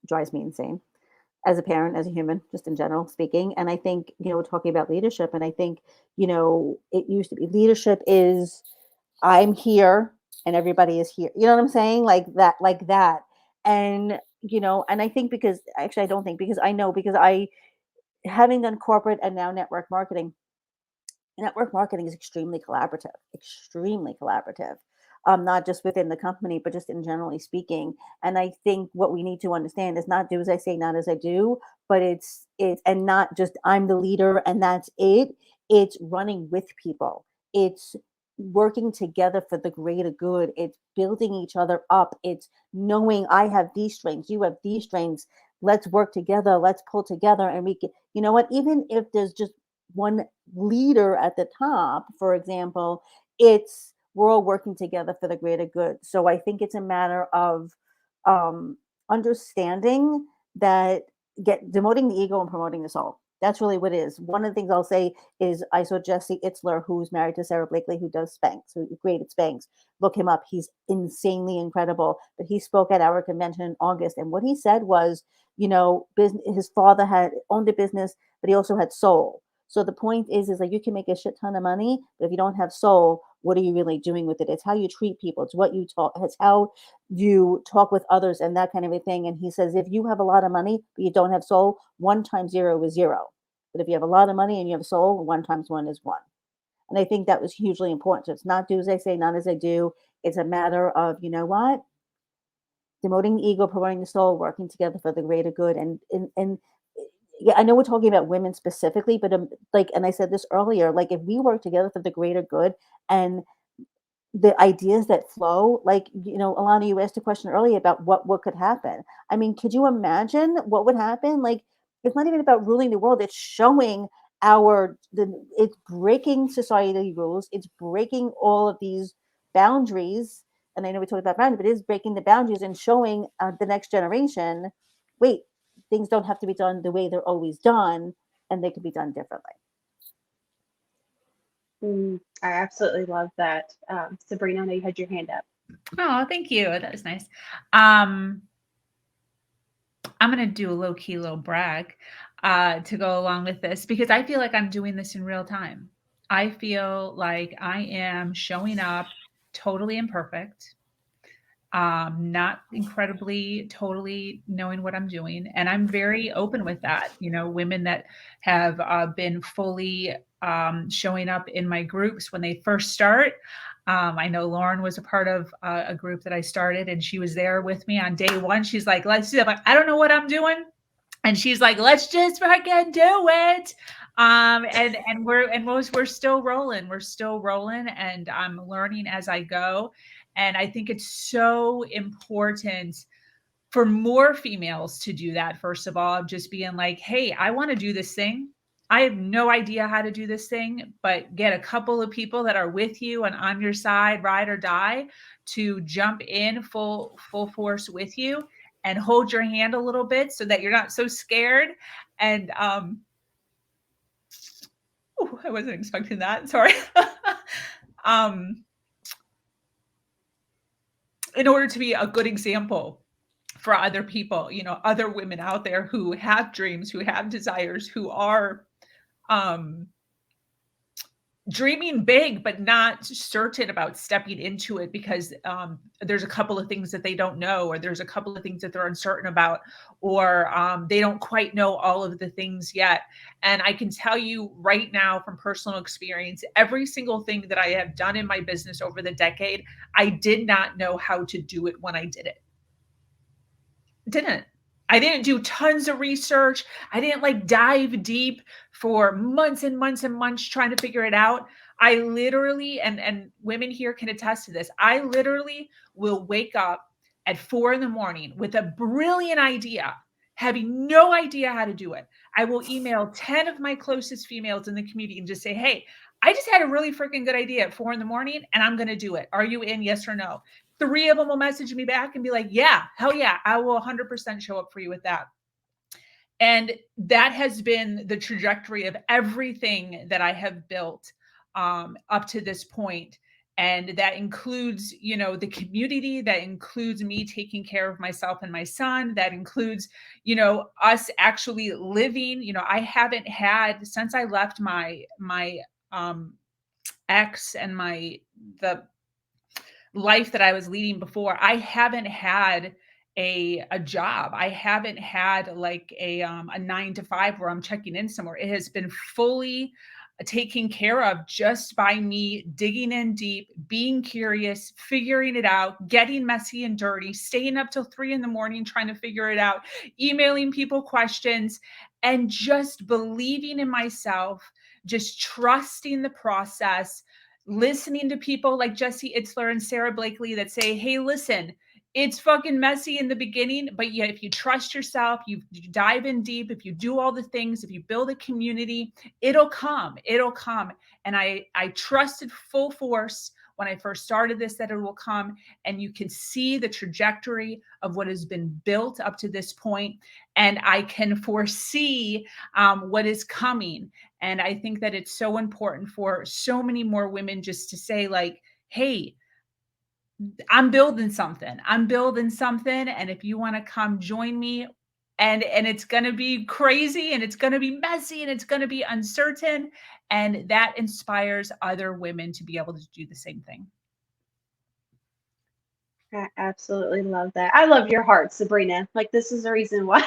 drives me insane as a parent, as a human, just in general speaking. And I think, we're talking about leadership, and I think, it used to be leadership is I'm here and everybody is here. You know what I'm saying? Like that. And, and I think because actually I don't think because I know because I having done corporate and now network marketing is extremely collaborative. Not just within the company, but just in generally speaking. And I think what we need to understand is not do as I say, not as I do, but it's and not just I'm the leader and that's it. It's running with people. It's working together for the greater good. It's building each other up. It's knowing I have these strengths, you have these strengths. Let's work together. Let's pull together, and we can. You know what? Even if there's just one leader at the top, for example, it's we're all working together for the greater good. So I think it's a matter of understanding that demoting the ego and promoting the soul. That's really what it is. One of the things I'll say is I saw Jesse Itzler, who's married to Sarah Blakely, who does Spanx, who created Spanx. Look him up. He's insanely incredible. But he spoke at our convention in August. And what he said was, his father had owned a business, but he also had soul. So the point is like you can make a shit ton of money, but if you don't have soul, what are you really doing with it? It's how you treat people. It's what you talk. It's how you talk with others and that kind of a thing. And he says, if you have a lot of money, but you don't have soul, 1 times 0 is 0. But if you have a lot of money and you have soul, 1 times 1 is 1. And I think that was hugely important. So it's not do as I say, not as I do. It's a matter of, what? Demoting the ego, promoting the soul, working together for the greater good. And yeah, I know we're talking about women specifically, but and I said this earlier, like if we work together for the greater good and the ideas that flow, like, Alana, you asked a question earlier about what could happen. I mean, could you imagine what would happen? Like, it's not even about ruling the world. It's showing it's breaking society rules. It's breaking all of these boundaries. And I know we talked about boundaries, but it is breaking the boundaries and showing the next generation, wait, things don't have to be done the way they're always done, and they can be done differently.
I absolutely love that. Sabrina, I know you had your hand up.
Oh, thank you. That was nice. I'm going to do a low-key little brag to go along with this because I feel like I'm doing this in real time. I feel like I am showing up totally imperfect, not incredibly, totally knowing what I'm doing. And I'm very open with that. Women that have been fully showing up in my groups when they first start. I know Lauren was a part of a group that I started, and she was there with me on day 1. She's like, let's do it. I'm like, I don't know what I'm doing. And she's like, let's just fucking do it. And we're still rolling. We're still rolling, and I'm learning as I go. And I think it's so important for more females to do that. First of all, just being like, hey, I want to do this thing. I have no idea how to do this thing, but get a couple of people that are with you and on your side, ride or die, to jump in full force with you and hold your hand a little bit so that you're not so scared. And I wasn't expecting that. Sorry. In order to be a good example for other people, other women out there who have dreams, who have desires, who are dreaming big, but not certain about stepping into it because there's a couple of things that they don't know, or there's a couple of things that they're uncertain about, or they don't quite know all of the things yet. And I can tell you right now from personal experience, every single thing that I have done in my business over the decade, I did not know how to do it when I did it. I didn't do tons of research. I didn't dive deep for months and months and months trying to figure it out. I literally, and women here can attest to this, I literally will wake up at 4 a.m. with a brilliant idea, having no idea how to do it. I will email 10 of my closest females in the community and just say, hey, I just had a really freaking good idea at 4 a.m. and I'm going to do it. Are you in? Yes or no? 3 of them will message me back and be like, yeah, hell yeah, I will 100% show up for you with that. And that has been the trajectory of everything that I have built up to this point. And that includes, you know, the community, that includes me taking care of myself and my son, that includes, you know, us actually living. You know, I haven't had, since I left my ex and the life that I was leading before, I haven't had a job. I haven't had like a 9 to 5 where I'm checking in somewhere. It has been fully taken care of just by me digging in deep, being curious, figuring it out, getting messy and dirty, staying up till 3 in the morning trying to figure it out, emailing people questions, and just believing in myself, just trusting the process, listening to people like Jesse Itzler and Sarah Blakely that say, hey, listen, it's fucking messy in the beginning, but yeah, if you trust yourself, you dive in deep, if you do all the things, if you build a community, it'll come. And I trusted full force when I first started this that it will come. And you can see the trajectory of what has been built up to this point. And I can foresee what is coming. And I think that it's so important for so many more women just to say like, hey, I'm building something. And if you want to come join me, and it's going to be crazy and it's going to be messy and it's going to be uncertain. And that inspires other women to be able to do the same thing.
I absolutely love that. I love your heart, Sabrina. Like this is the reason why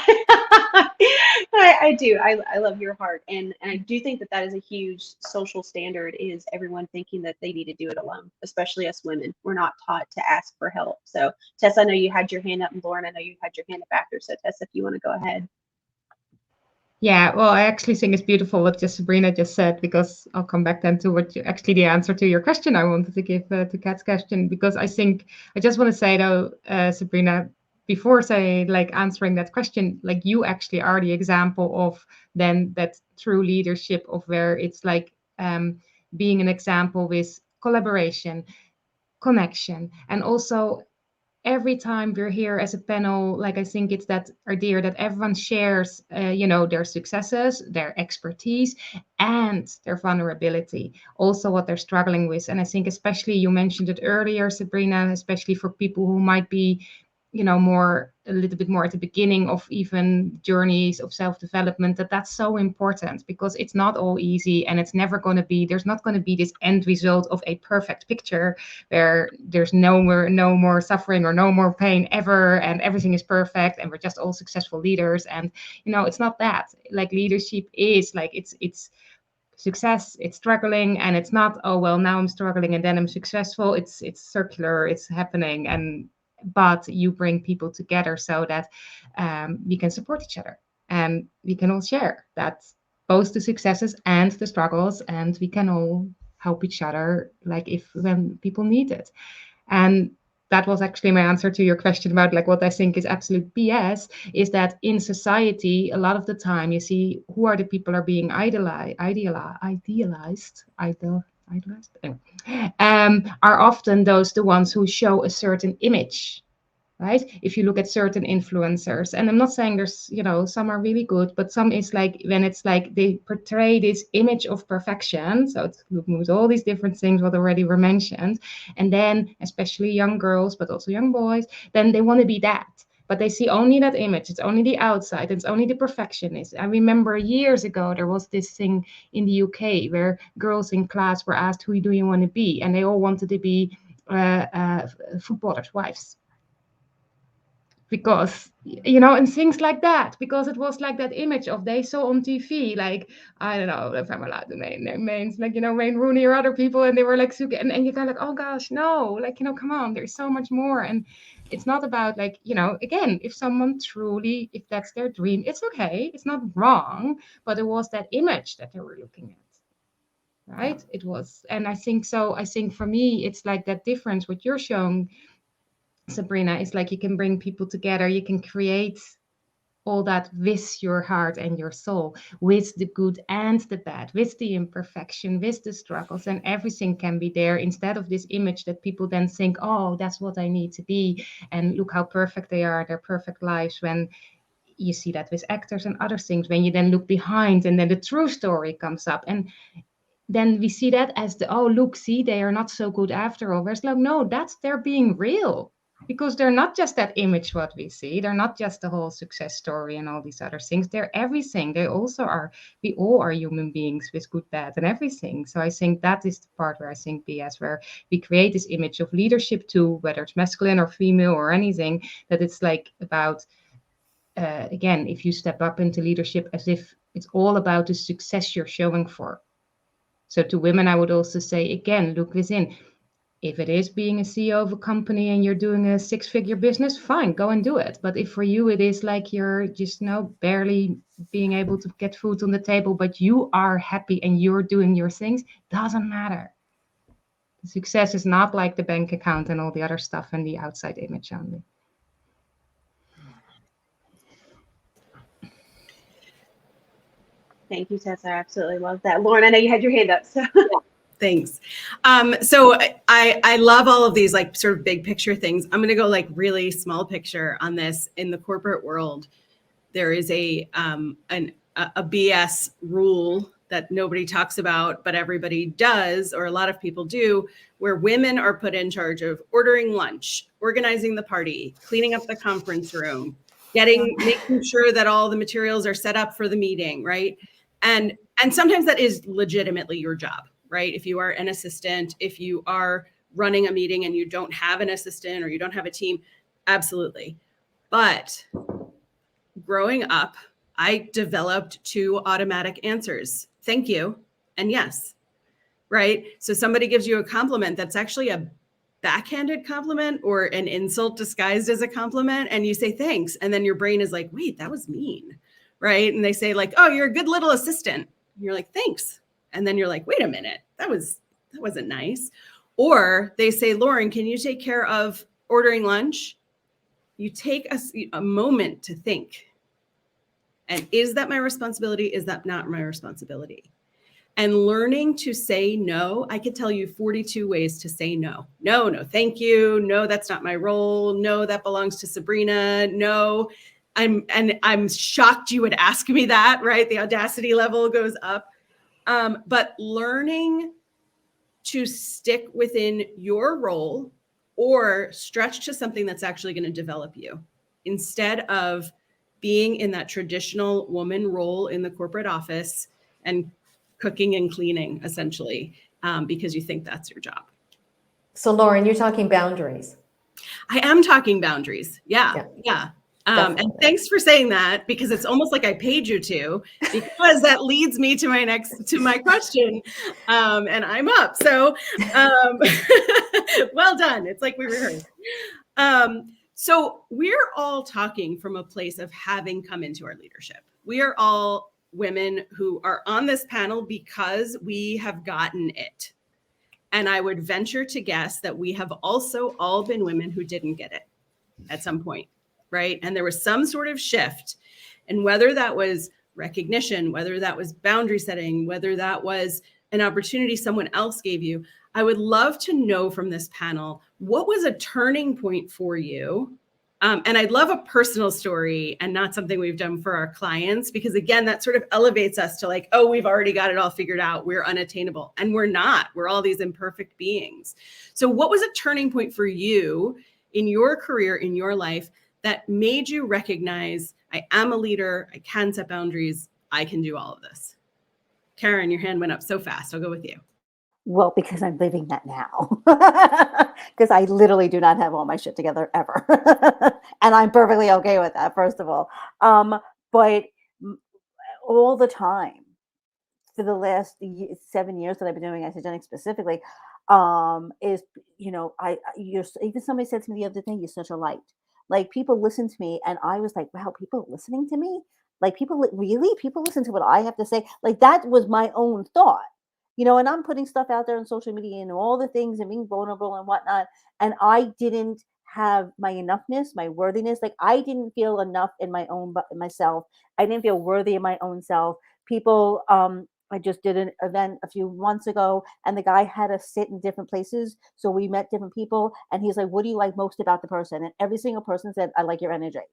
I do. I love your heart, and I do think that that is a huge social standard. Is everyone thinking that they need to do it alone, especially us women? We're not taught to ask for help. So, Tess, I know you had your hand up, and Lauren, I know you had your hand up after. So, Tess, if you want to go ahead.
Yeah, well, I actually think it's beautiful what just Sabrina just said, because I'll come back then to what actually the answer to your question I wanted to give to Kat's question, because I think I just want to say though, Sabrina, before saying like answering that question, like you actually are the example of then that true leadership of where it's like being an example with collaboration, connection, and also every time we're here as a panel, like I think it's that idea that everyone shares, their successes, their expertise, and their vulnerability, also what they're struggling with. And I think especially you mentioned it earlier, Sabrina, especially for people who might be, a little bit more at the beginning of even journeys of self-development, that's so important, because it's not all easy, and it's never going to be, there's not going to be this end result of a perfect picture where there's no more suffering or no more pain ever, and everything is perfect, and we're just all successful leaders. And, it's not that. Like leadership is like, it's success, it's struggling, and it's not, oh, well, now I'm struggling and then I'm successful. It's circular, it's happening, but you bring people together so that we can support each other, and we can all share that, both the successes and the struggles, and we can all help each other, like when people need it. And that was actually my answer to your question about like what I think is absolute BS, is that in society, a lot of the time you see who are the people are being idealized, are often the ones who show a certain image, right? If you look at certain influencers, and I'm not saying there's, some are really good, but some is like when it's like they portray this image of perfection. So it moves all these different things what already were mentioned. And then especially young girls, but also young boys, then they want to be that. But they see only that image. It's only the outside. It's only the perfectionist. I remember years ago, there was this thing in the UK where girls in class were asked, who do you want to be? And they all wanted to be footballers' wives. Because, and things like that, because it was like that image of they saw on TV, like, I don't know if I'm allowed to name names, like, Wayne Rooney or other people, and they were like, and you go like, oh gosh, no, like, come on, there's so much more. And it's not about like, again, if someone truly, if that's their dream, it's okay, it's not wrong, but it was that image that they were looking at, right? It was, and I think for me, it's like that difference, what you're showing, Sabrina, is like you can bring people together, you can create all that with your heart and your soul, with the good and the bad, with the imperfection, with the struggles, and everything can be there, instead of this image that people then think, oh, that's what I need to be, and look how perfect they are, their perfect lives. When you see that with actors and other things, when you then look behind and then the true story comes up, and then we see that as the, oh, look, see, they are not so good after all. Whereas like, no, that's, they're being real, because they're not just that image what we see. They're not just the whole success story and all these other things. They're everything. They also are, we all are human beings with good, bad, and everything. So I think that is the part where I think BS, where we create this image of leadership too, whether it's masculine or female or anything, that it's like about, again, if you step up into leadership, as if it's all about the success you're showing for. So to women, I would also say, again, look within. If it is being a CEO of a company and you're doing a 6-figure business, fine, go and do it. But if for you it is like you're just barely being able to get food on the table, but you are happy and you're doing your things, doesn't matter. The success is not like the bank account and all the other stuff and the outside image only.
Thank you, Tessa. I absolutely love that. Lauren, I know you had your hand up. So.
Thanks. So I love all of these like sort of big picture things. I'm going to go like really small picture on this. In the corporate world, there is a BS rule that nobody talks about, but everybody does, or a lot of people do, where women are put in charge of ordering lunch, organizing the party, cleaning up the conference room, making sure that all the materials are set up for the meeting, right? And sometimes that is legitimately your job, right? If you are an assistant, if you are running a meeting and you don't have an assistant or you don't have a team, absolutely. But growing up, I developed 2 automatic answers: thank you and yes, right? So somebody gives you a compliment that's actually a backhanded compliment or an insult disguised as a compliment, and you say thanks, and then your brain is like, wait, that was mean, right? And they say like, oh, you're a good little assistant. And you're like, thanks. And then you're like, wait a minute, that wasn't nice. Or they say, Lauren, can you take care of ordering lunch? You take a moment to think. And is that my responsibility? Is that not my responsibility? And learning to say no. I could tell you 42 ways to say no. No, thank you. No, that's not my role. No, that belongs to Sabrina. No, I'm shocked you would ask me that, right? The audacity level goes up. But learning to stick within your role or stretch to something that's actually going to develop you, instead of being in that traditional woman role in the corporate office and cooking and cleaning, essentially, because you think that's your job.
So Lauren, you're talking boundaries.
I am talking boundaries. Yeah. And thanks for saying that, because it's almost like I paid you to, because that leads me to my question. And I'm up. So well done. It's like we rehearsed. So we're all talking from a place of having come into our leadership. We are all women who are on this panel because we have gotten it. And I would venture to guess that we have also all been women who didn't get it at some point, right? And there was some sort of shift. And whether that was recognition, whether that was boundary setting, whether that was an opportunity someone else gave you, I would love to know from this panel, what was a turning point for you? And I'd love a personal story and not something we've done for our clients, because again, that sort of elevates us to like, oh, we've already got it all figured out. We're unattainable. And we're not. We're all these imperfect beings. So what was a turning point for you in your career, in your life, that made you recognize, I am a leader, I can set boundaries, I can do all of this? Karen, your hand went up so fast. I'll go with you.
Well, because I'm living that now. Because I literally do not have all my shit together ever. And I'm perfectly okay with that, first of all. But all the time, for the last 7 years that I've been doing Isagenix specifically, is, even somebody said to me the other day, you're such a light. Like, people listen to me, and I was like, wow, people are listening to me? Like, people listen to what I have to say? Like, that was my own thought. And I'm putting stuff out there on social media and all the things and being vulnerable and whatnot. And I didn't have my enoughness, my worthiness. Like I didn't feel enough in my own myself. I didn't feel worthy of my own self. People, I just did an event a few months ago, and the guy had us sit in different places. So we met different people, and he's like, "What do you like most about the person?" And every single person said, "I like your energy."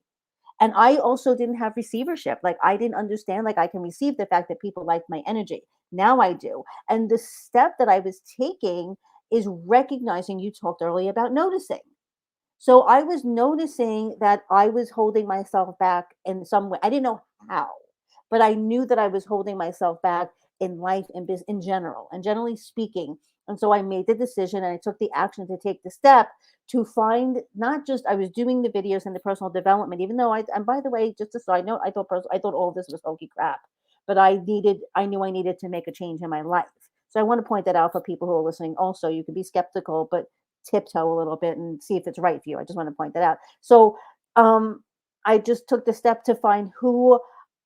And I also didn't have receivership. Like I didn't understand, like I can receive the fact that people like my energy. Now I do. And the step that I was taking is recognizing, you talked earlier about noticing. So I was noticing that I was holding myself back in some way. I didn't know how, but I knew that I was holding myself back in life and business in general, and generally speaking. And so I made the decision and I took the action to take the step to find, not just I was doing the videos and the personal development, even though and by the way, just a side note, I thought all this was hokey crap, but I knew I needed to make a change in my life. So I want to point that out for people who are listening. Also, you can be skeptical, but tiptoe a little bit and see if it's right for you. I just want to point that out. So I just took the step to find who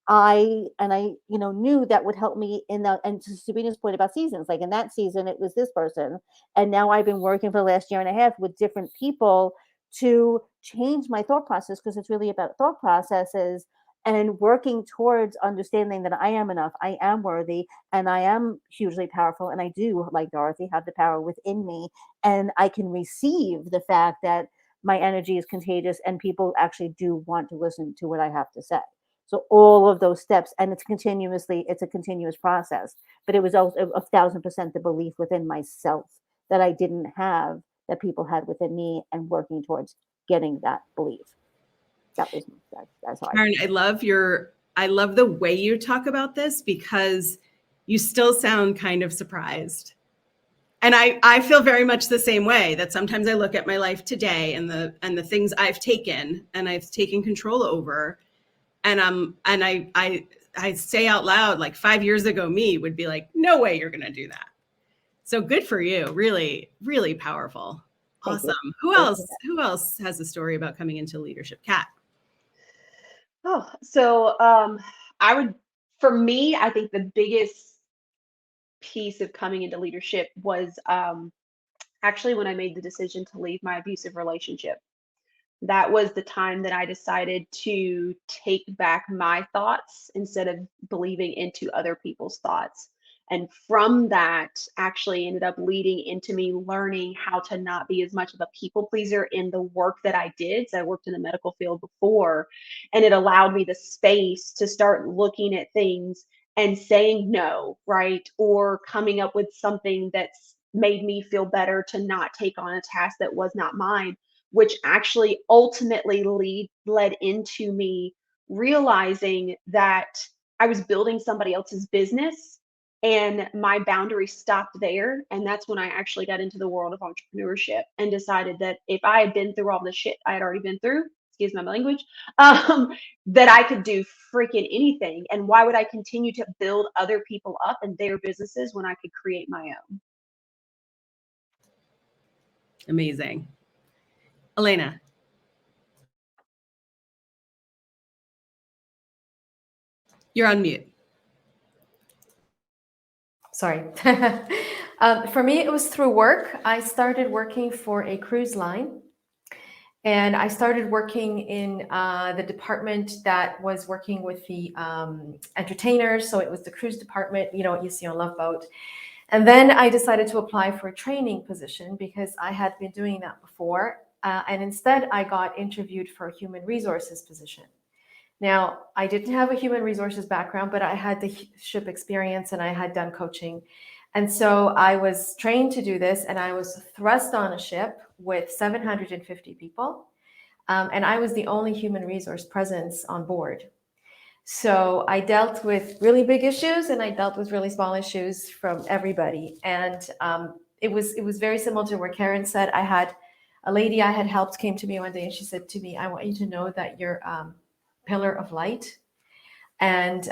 I knew that would help me in that. And to Sabrina's point about seasons, like in that season, it was this person. And now I've been working for the last year and a half with different people to change my thought process, because it's really about thought processes and working towards understanding that I am enough, I am worthy, and I am hugely powerful. And I do, like Dorothy, have the power within me. And I can receive the fact that my energy is contagious and people actually do want to listen to what I have to say. So all of those steps, and it's a continuous process, but it was also 1,000% the belief within myself that I didn't have, that people had within me, and working towards getting that belief. That's how
Karen, I love the way you talk about this, because you still sound kind of surprised. And I feel very much the same way, that sometimes I look at my life today and the things I've taken control over. And I say out loud, like 5 years ago, me would be like, no way you're going to do that. So good for you. Really, really powerful. Awesome. Who else has a story about coming into leadership? Kat.
Oh, so for me, I think the biggest piece of coming into leadership was actually when I made the decision to leave my abusive relationship. That was the time that I decided to take back my thoughts instead of believing into other people's thoughts. And from that, actually ended up leading into me learning how to not be as much of a people pleaser in the work that I did. So I worked in the medical field before, and it allowed me the space to start looking at things and saying no, right? Or coming up with something that's made me feel better to not take on a task that was not mine, which actually ultimately led into me realizing that I was building somebody else's business and my boundary stopped there. And that's when I actually got into the world of entrepreneurship and decided that if I had been through all the shit I had already been through, excuse my language, that I could do freaking anything. And why would I continue to build other people up and their businesses when I could create my own?
Amazing. Elena. You're on mute.
Sorry. For me, it was through work. I started working for a cruise line, and I started working in the department that was working with the entertainers. So it was the cruise department, you know, what you see on Love Boat. And then I decided to apply for a training position because I had been doing that before. And instead, I got interviewed for a human resources position. Now, I didn't have a human resources background, but I had the ship experience and I had done coaching. And so I was trained to do this, and I was thrust on a ship with 750 people. And I was the only human resource presence on board. So I dealt with really big issues and I dealt with really small issues from everybody. And it was very similar to what Karen said. I had a lady I had helped came to me one day and she said to me, "I want you to know that you're pillar of light. And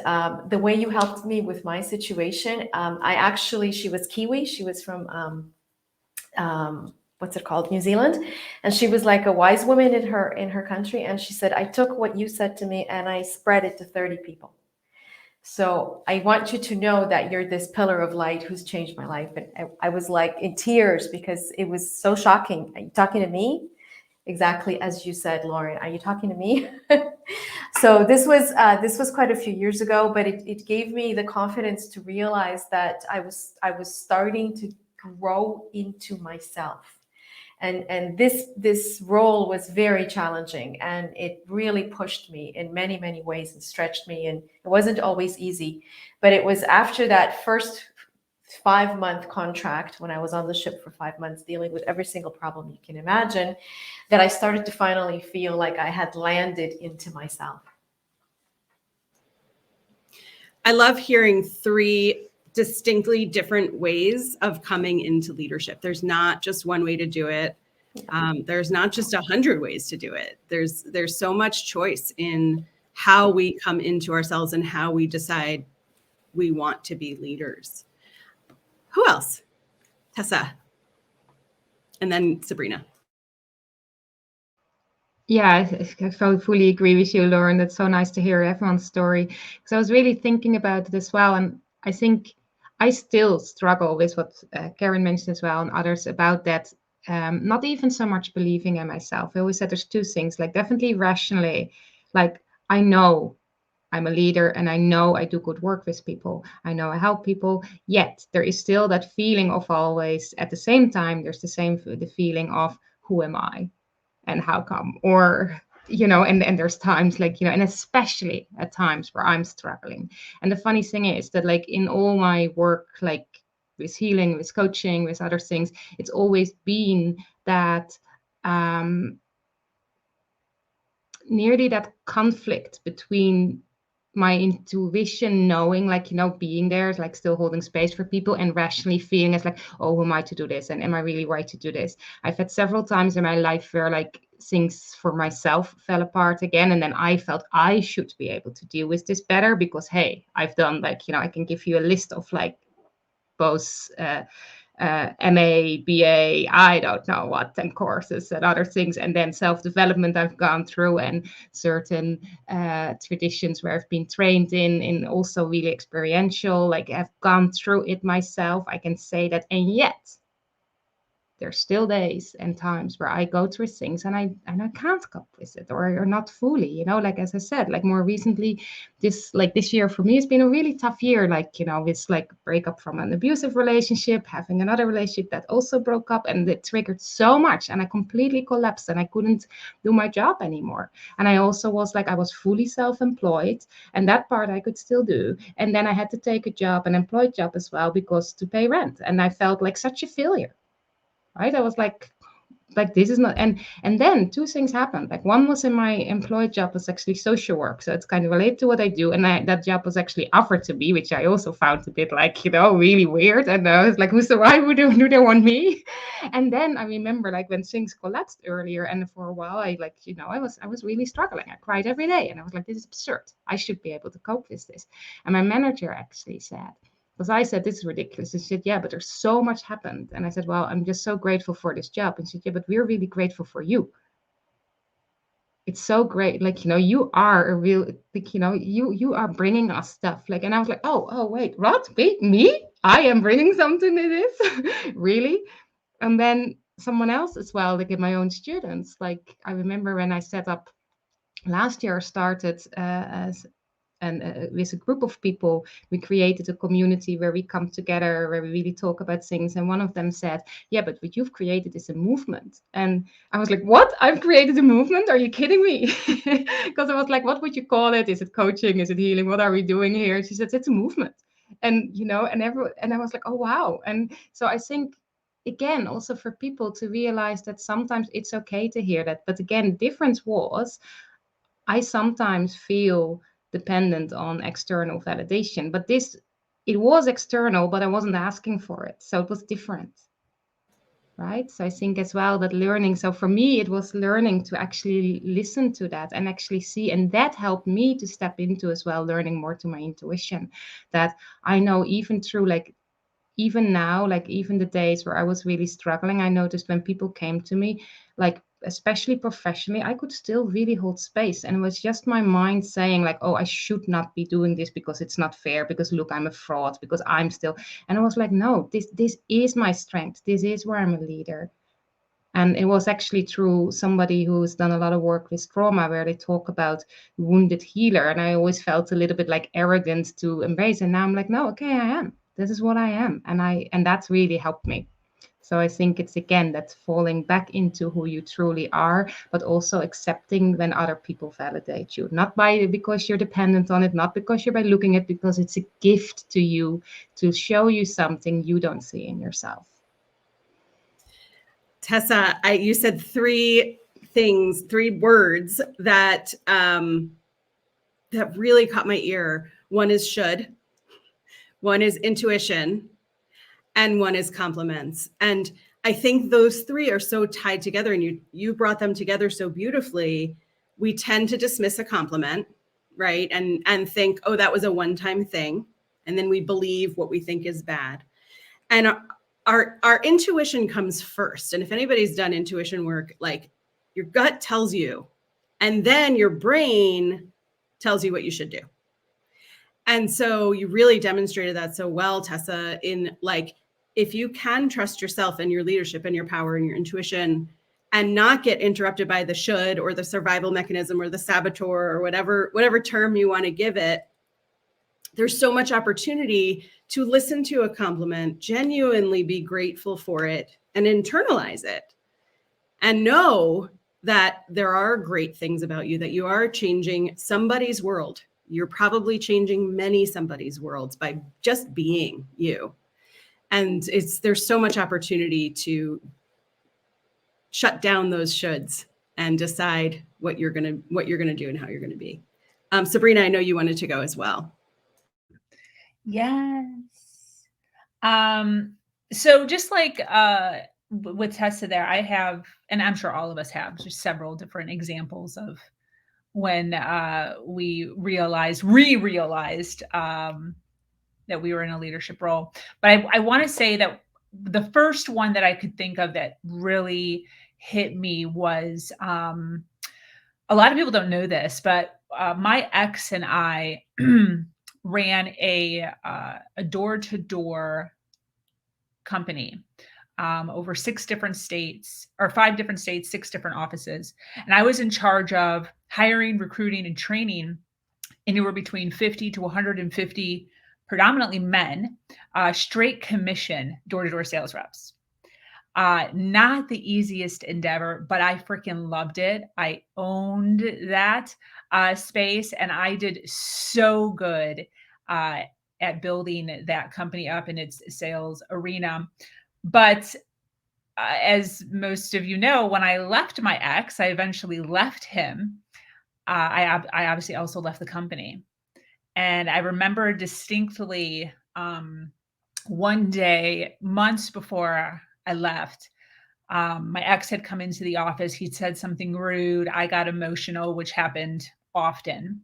the way you helped me with my situation, she was Kiwi. She was from, what's it called? New Zealand. And she was like a wise woman in her country. And she said, I took what you said to me and I spread it to 30 people. So I want you to know that you're this pillar of light who's changed my life." And I was like in tears because it was so shocking. Talking to me, exactly as you said, Lauren. Are you talking to me? So this was quite a few years ago, but it gave me the confidence to realize that I was starting to grow into myself. And this role was very challenging, and it really pushed me in many ways and stretched me, and it wasn't always easy. But it was after that first 5-month contract, when I was on the ship for 5 months dealing with every single problem you can imagine, that I started to finally feel like I had landed into myself.
I love hearing 3 distinctly different ways of coming into leadership. There's not just one way to do it. There's not just 100 ways to do it. There's so much choice in how we come into ourselves and how we decide we want to be leaders. Who else? Tessa. And then Sabrina.
Yeah, I fully agree with you, Lauren. That's so nice to hear everyone's story. Because I was really thinking about it as well. And I think I still struggle with what Karen mentioned as well and others about that. Not even so much believing in myself. I always said there's 2 things, like definitely rationally, like I know I'm a leader and I know I do good work with people. I know I help people. Yet there is still that feeling of always, at the same time, there's the feeling of who am I? And how come? Or, and there's times like, and especially at times where I'm struggling. And the funny thing is that like in all my work, like with healing, with coaching, with other things, it's always been that nearly that conflict between my intuition knowing, like, being there, like still holding space for people, and rationally feeling as like, oh, who am I to do this? And am I really right to do this? I've had several times in my life where like things for myself fell apart again. And then I felt I should be able to deal with this better because, hey, I've done like, I can give you a list of like both MA, BA, I don't know what, and courses and other things, and then self-development I've gone through, and certain traditions where I've been trained in also really experiential, like I've gone through it myself. I can say that, and yet there's still days and times where I go through things and I can't cope with it, or not fully, like as I said, like more recently, this year for me has been a really tough year, like, it's like breakup from an abusive relationship, having another relationship that also broke up, and it triggered so much, and I completely collapsed and I couldn't do my job anymore. And I also was like, I was fully self-employed, and that part I could still do. And then I had to take a job, an employed job as well, because to pay rent. And I felt like such a failure. Right? I was like this is not, and then 2 things happened. Like one was in my employed job was actually social work, so it's kind of related to what I do, and that job was actually offered to me, which I also found a bit like, really weird. And I was like, why would do they want me? And then I remember like when things collapsed earlier, and for a while I like, I was really struggling. I cried every day, and I was like, this is absurd. I should be able to cope with this. And my manager actually said, because I said, this is ridiculous. She said, yeah, but there's so much happened. And I said, well, I'm just so grateful for this job. And she said, yeah, but we're really grateful for you. It's so great. Like, you are a real, like, you are bringing us stuff. Like, and I was like, oh, wait, what? Wait, me? I am bringing something to this? Really? And then someone else as well, like in my own students. Like, I remember when I set up last year, started with a group of people, we created a community where we come together, where we really talk about things. And one of them said, yeah, but what you've created is a movement. And I was like, what? I've created a movement? Are you kidding me? Because I was like, what would you call it? Is it coaching? Is it healing? What are we doing here? She said, it's a movement. And, and I was like, oh, wow. And so I think, again, also for people to realize that sometimes it's okay to hear that. But again, the difference was I sometimes feel dependent on external validation, but it was external, but I wasn't asking for it. So it was different. Right. So I think as well that learning. So for me, it was learning to actually listen to that and actually see. And that helped me to step into as well, learning more to my intuition, that I know even through like, even now, like even the days where I was really struggling, I noticed when people came to me, like especially professionally, I could still really hold space. And it was just my mind saying like, oh, I should not be doing this because it's not fair, because look, I'm a fraud, because I'm still. And I was like, no, this is my strength. This is where I'm a leader. And it was actually through somebody who's done a lot of work with trauma, where they talk about wounded healer. And I always felt a little bit like arrogant to embrace. And now I'm like, no, okay, I am. This is what I am. And that's really helped me. So I think it's, again, that's falling back into who you truly are, but also accepting when other people validate you, not because you're dependent on it, not because you're by looking at, because it's a gift to you to show you something you don't see in yourself.
Tessa, you said three words that that really caught my ear. One is should, one is intuition, and one is compliments. And I think those three are so tied together, and you brought them together so beautifully. We tend to dismiss a compliment, right? And think, oh, that was a one-time thing. And then we believe what we think is bad. And our intuition comes first. And if anybody's done intuition work, like, your gut tells you, and then your brain tells you what you should do. And so you really demonstrated that so well, Tessa, in like, if you can trust yourself and your leadership and your power and your intuition, and not get interrupted by the should or the survival mechanism or the saboteur or whatever term you want to give it, there's so much opportunity to listen to a compliment, genuinely be grateful for it, and internalize it, and know that there are great things about you, that you are changing somebody's world. You're probably changing many somebody's worlds by just being you. And there's so much opportunity to shut down those shoulds and decide what you're gonna do and how you're gonna be. Sabrina, I know you wanted to go as well.
Yes. So just like with Tessa there, I have, and I'm sure all of us have, just several different examples of when we re-realized that we were in a leadership role. But I want to say that the first one that I could think of that really hit me was, a lot of people don't know this, but my ex and I ran a door-to-door company over 6 different states, or 5 different states, 6 different offices. And I was in charge of hiring, recruiting, and training anywhere between 50 to 150 predominantly men, straight commission door-to-door sales reps. Not the easiest endeavor, but I freaking loved it. I owned that space, and I did so good at building that company up in its sales arena. But as most of you know, when I left my ex, I eventually left him. I obviously also left the company. And I remember distinctly one day, months before I left, my ex had come into the office. He'd said something rude. I got emotional, which happened often.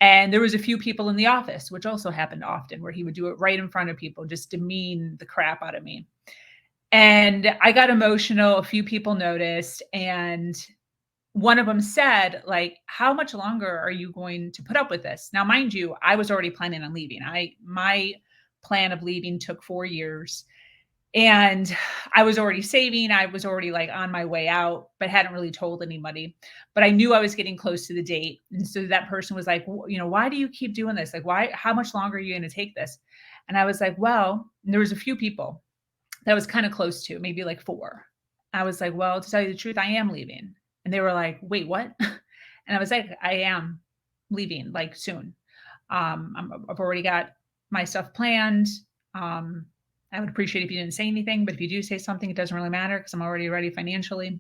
And there was a few people in the office, which also happened often, where he would do it right in front of people, just demean the crap out of me. And I got emotional. A few people noticed. And one of them said, like, how much longer are you going to put up with this? Now, mind you, I was already planning on leaving. My plan of leaving took 4 years. And I was already saving. I was already like on my way out, but hadn't really told anybody. But I knew I was getting close to the date. And so that person was like, why do you keep doing this? Like, how much longer are you going to take this? And I was like, well, there was a few people that I was kind of close to, maybe like 4. I was like, well, to tell you the truth, I am leaving. And they were like, wait, what? And I was like, I am leaving, like, soon. I've already got my stuff planned. I would appreciate if you didn't say anything, but if you do say something, it doesn't really matter because I'm already ready financially.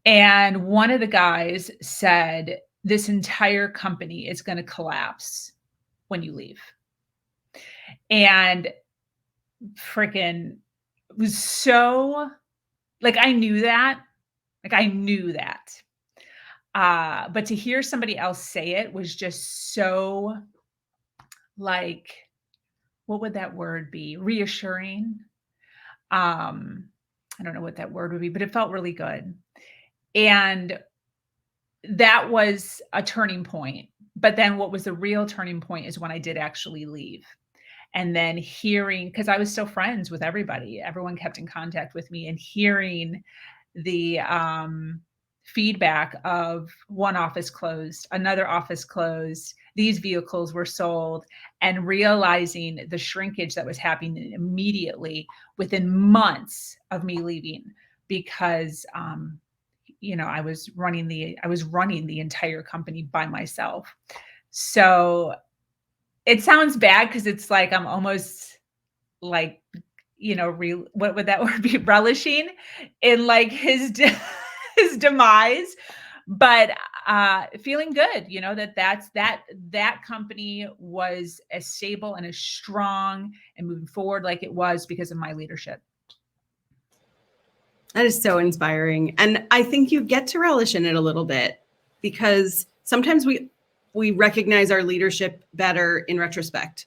And one of the guys said, this entire company is going to collapse when you leave. And freaking was so, like, I knew that. But to hear somebody else say it was just so, like, what would that word be? Reassuring. I don't know what that word would be, but it felt really good. And that was a turning point. But then what was the real turning point is when I did actually leave. And then hearing, because I was still friends with everybody, everyone kept in contact with me, and hearing the feedback of one office closed, another office closed, these vehicles were sold, and realizing the shrinkage that was happening immediately within months of me leaving, because I was running the entire company by myself. So it sounds bad because it's like I'm almost like, what would that word be? Relishing in like his demise, but feeling good, that company was as stable and as strong and moving forward like it was because of my leadership.
That is so inspiring. And I think you get to relish in it a little bit, because sometimes we recognize our leadership better in retrospect,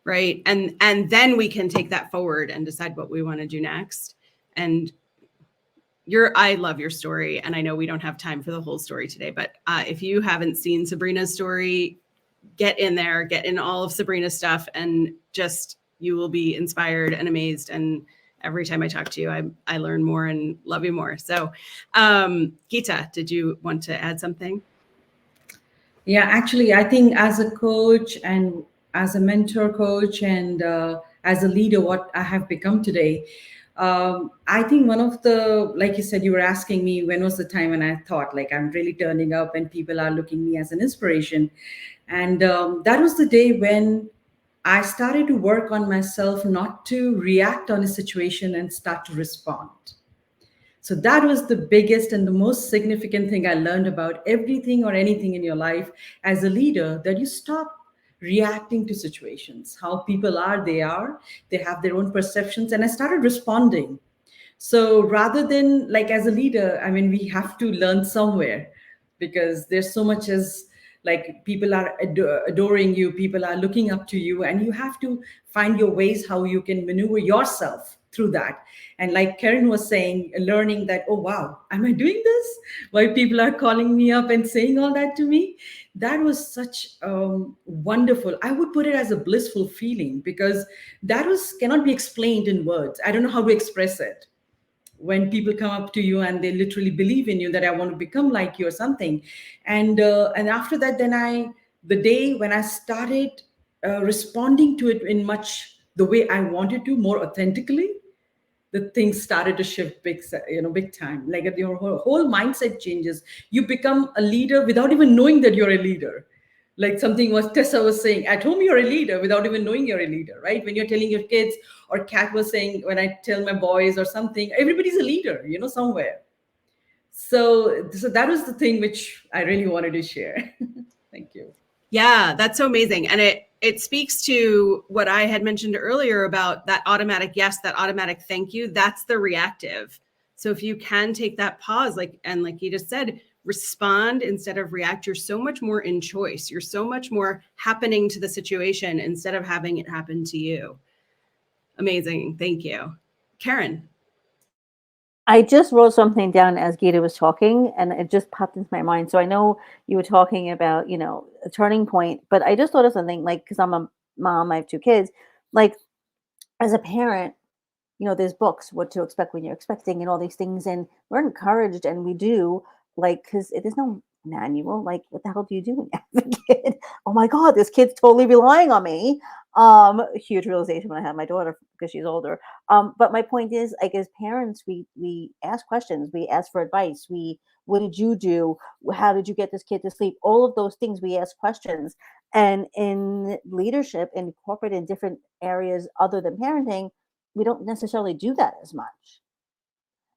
right? And then we can take that forward and decide what we want to do next. And I love your story. And I know we don't have time for the whole story today, but if you haven't seen Sabrina's story, get in there, get in all of Sabrina's stuff, and just, you will be inspired and amazed. And every time I talk to you, I learn more and love you more. So Geeta, did you want to add something?
Yeah, actually, I think as a coach and as a mentor coach and as a leader, what I have become today, I think one of the, like you said, you were asking me when was the time when I thought like I'm really turning up and people are looking me as an inspiration. And that was the day when I started to work on myself, not to react on a situation and start to respond. So that was the biggest and the most significant thing I learned about everything or anything in your life as a leader, that you stop reacting to situations. How people are, they have their own perceptions. And I started responding. So rather than, like, as a leader, I mean, we have to learn somewhere, because there's so much as like people are adoring you, people are looking up to you, and you have to find your ways how you can maneuver yourself through that. And like Karen was saying, learning that, oh wow, am I doing this? Why people are calling me up and saying all that to me? That was such wonderful. I would put it as a blissful feeling, because that was cannot be explained in words. I don't know how to express it. When people come up to you and they literally believe in you that I want to become like you or something. And after that, then the day when I started responding to it in much the way I wanted to, more authentically, the things started to shift big time. Like your whole mindset changes. You become a leader without even knowing that you're a leader. Like something was Tessa was saying, at home you're a leader without even knowing you're a leader, right? When you're telling your kids, or Kat was saying, when I tell my boys or something, everybody's a leader, somewhere. So that was the thing which I really wanted to share. Thank you.
Yeah, that's so amazing. And it speaks to what I had mentioned earlier about that automatic yes, that automatic thank you. That's the reactive. So if you can take that pause, like you just said, respond instead of react, you're so much more in choice. You're so much more happening to the situation instead of having it happen to you. Amazing. Thank you. Karen.
I just wrote something down as Geeta was talking, and it just popped into my mind. So I know you were talking about, a turning point, but I just thought of something, like, because I'm a mom, I have 2 kids. Like, as a parent, there's books, what to expect when you're expecting, and all these things, and we're encouraged, and we do, like, because there's no manual. Like, what the hell do you do when you have a kid? Oh my God, this kid's totally relying on me. Huge realization when I had my daughter, because she's older. But my point is, like, as parents, we ask questions, we ask for advice. What did you do? How did you get this kid to sleep? All of those things, we ask questions. And in leadership, in corporate, in different areas other than parenting, we don't necessarily do that as much.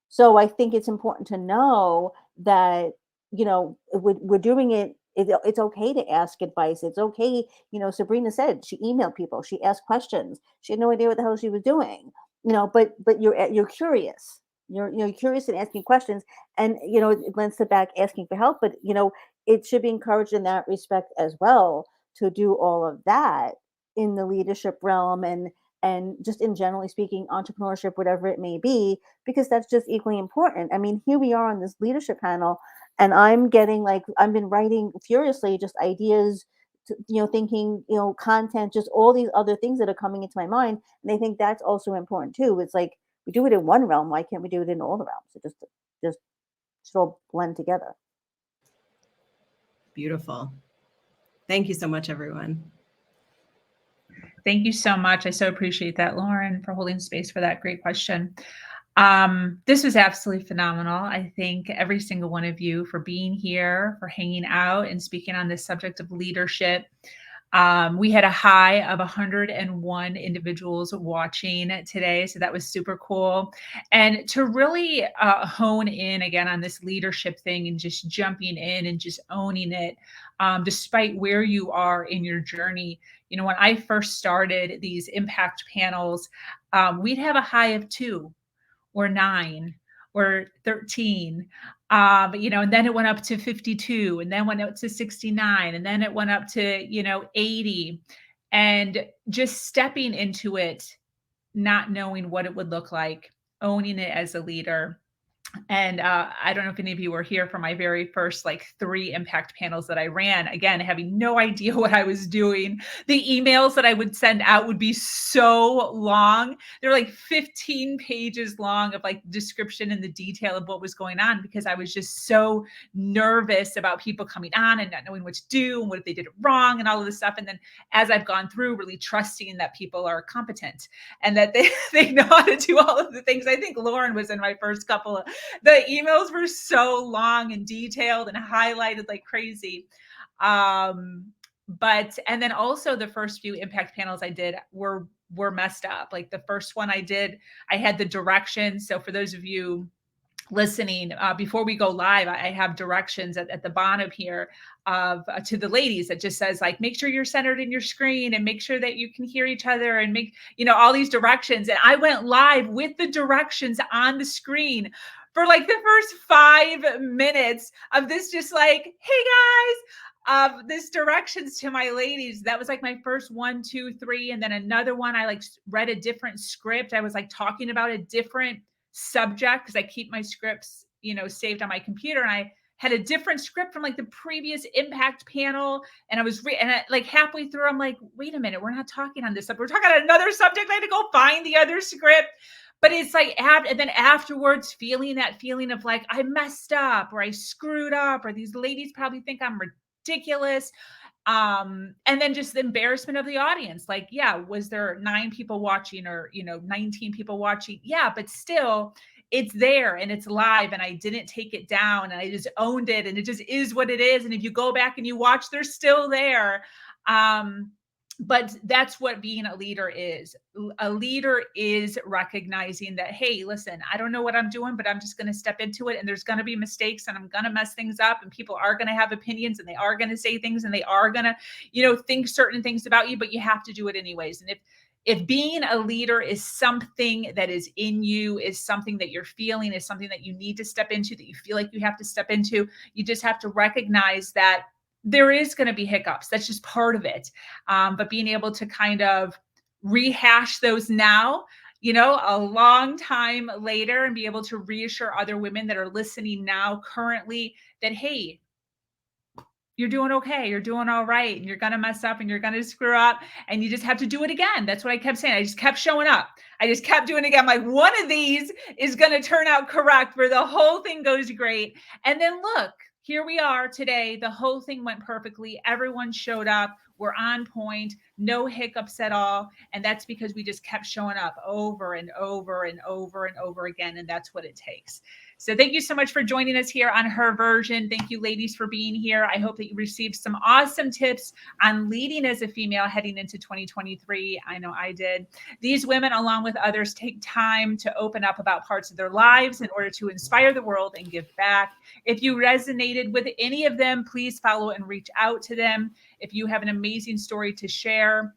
So I think it's important to know that, we're doing it. It's okay to ask advice. It's okay. Sabrina said she emailed people. She asked questions. She had no idea what the hell she was doing. But you're curious. You're curious and asking questions, and it lends to back asking for help. But it should be encouraged in that respect as well, to do all of that in the leadership realm, and just in generally speaking, entrepreneurship, whatever it may be, because that's just equally important. I mean, here we are on this leadership panel, and I'm getting, like, I've been writing furiously, just ideas, thinking, content, just all these other things that are coming into my mind. And I think that's also important too. It's like, we do it in one realm. Why can't we do it in all the realms? It just should all blend together.
Beautiful. Thank you so much, everyone.
Thank you so much. I so appreciate that, Lauren, for holding space for that great question. This was absolutely phenomenal. I thank every single one of you for being here, for hanging out and speaking on this subject of leadership. We had a high of 101 individuals watching today, so that was super cool. And to really hone in again on this leadership thing and just jumping in and just owning it, despite where you are in your journey. You know, when I first started these impact panels, we'd have a high of 2 or 9 or 13. You know, and then it went up to 52, and then went up to 69, and then it went up to, 80. And just stepping into it, not knowing what it would look like, owning it as a leader. And I don't know if any of you were here for my very first 3 impact panels that I ran. Again, having no idea what I was doing. The emails that I would send out would be so long. They're like 15 pages long of description and the detail of what was going on, because I was just so nervous about people coming on and not knowing what to do and what if they did it wrong and all of this stuff. And then as I've gone through, really trusting that people are competent and that they know how to do all of the things. I think Lauren was in my first couple of, the emails were so long and detailed and highlighted like crazy. But, and then also the first few impact panels I did were messed up. Like the first one I did, I had the directions. So for those of you listening, before we go live, I have directions at the bottom here of to the ladies that just says make sure you're centered in your screen and make sure that you can hear each other and make, all these directions. And I went live with the directions on the screen for the first 5 minutes of this, just hey guys, this directions to my ladies. That was my first 1, 2, 3. And then another one, I read a different script. I was talking about a different subject because I keep my scripts, saved on my computer. And I had a different script from the previous impact panel. And I was halfway through, I'm wait a minute, we're not talking on this subject. We're talking on another subject. I had to go find the other script. But it's and then afterwards feeling that feeling of I messed up or I screwed up or these ladies probably think I'm ridiculous. And then just the embarrassment of the audience. Yeah, was there 9 people watching or, 19 people watching? Yeah, but still it's there and it's live and I didn't take it down and I just owned it and it just is what it is. And if you go back and you watch, they're still there. But that's what being a leader is. A leader is recognizing that, hey, listen, I don't know what I'm doing, but I'm just going to step into it. And there's going to be mistakes and I'm going to mess things up and people are going to have opinions and they are going to say things and they are going to, think certain things about you, but you have to do it anyways. And if being a leader is something that is in you, is something that you're feeling, is something that you need to step into, that you feel like you have to step into, you just have to recognize that there is going to be hiccups. That's just part of it. But being able to kind of rehash those now, a long time later and be able to reassure other women that are listening now currently that, hey, you're doing okay. You're doing all right. And you're going to mess up and you're going to screw up and you just have to do it again. That's what I kept saying. I just kept showing up. I just kept doing it again. One of these is going to turn out correct where the whole thing goes great. And then look, here we are today. The whole thing went perfectly. Everyone showed up. We're on point, no hiccups at all. And that's because we just kept showing up over and over and over and over again. And that's what it takes. So thank you so much for joining us here on Her Version. Thank you, ladies, for being here. I hope that you received some awesome tips on leading as a female heading into 2023. I know I did. These women, along with others, take time to open up about parts of their lives in order to inspire the world and give back. If you resonated with any of them, please follow and reach out to them. If you have an amazing story to share,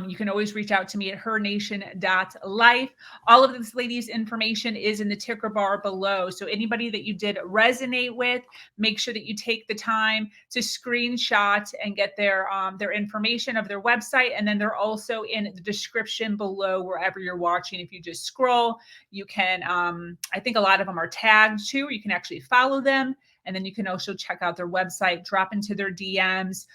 you can always reach out to me at hernation.life. All of this ladies' information is in the ticker bar below. So anybody that you did resonate with, make sure that you take the time to screenshot and get their information of their website. And then they're also in the description below wherever you're watching. If you just scroll, you can, I think a lot of them are tagged too, or you can actually follow them And then you can also check out their website, drop into their DMs,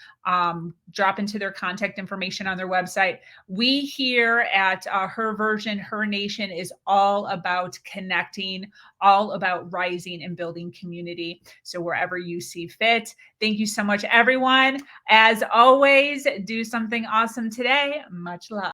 drop into their contact information on their website. We here at Her Version, Her Nation is all about connecting, all about rising and building community. So wherever you see fit. Thank you so much, everyone. As always, do something awesome today. Much love.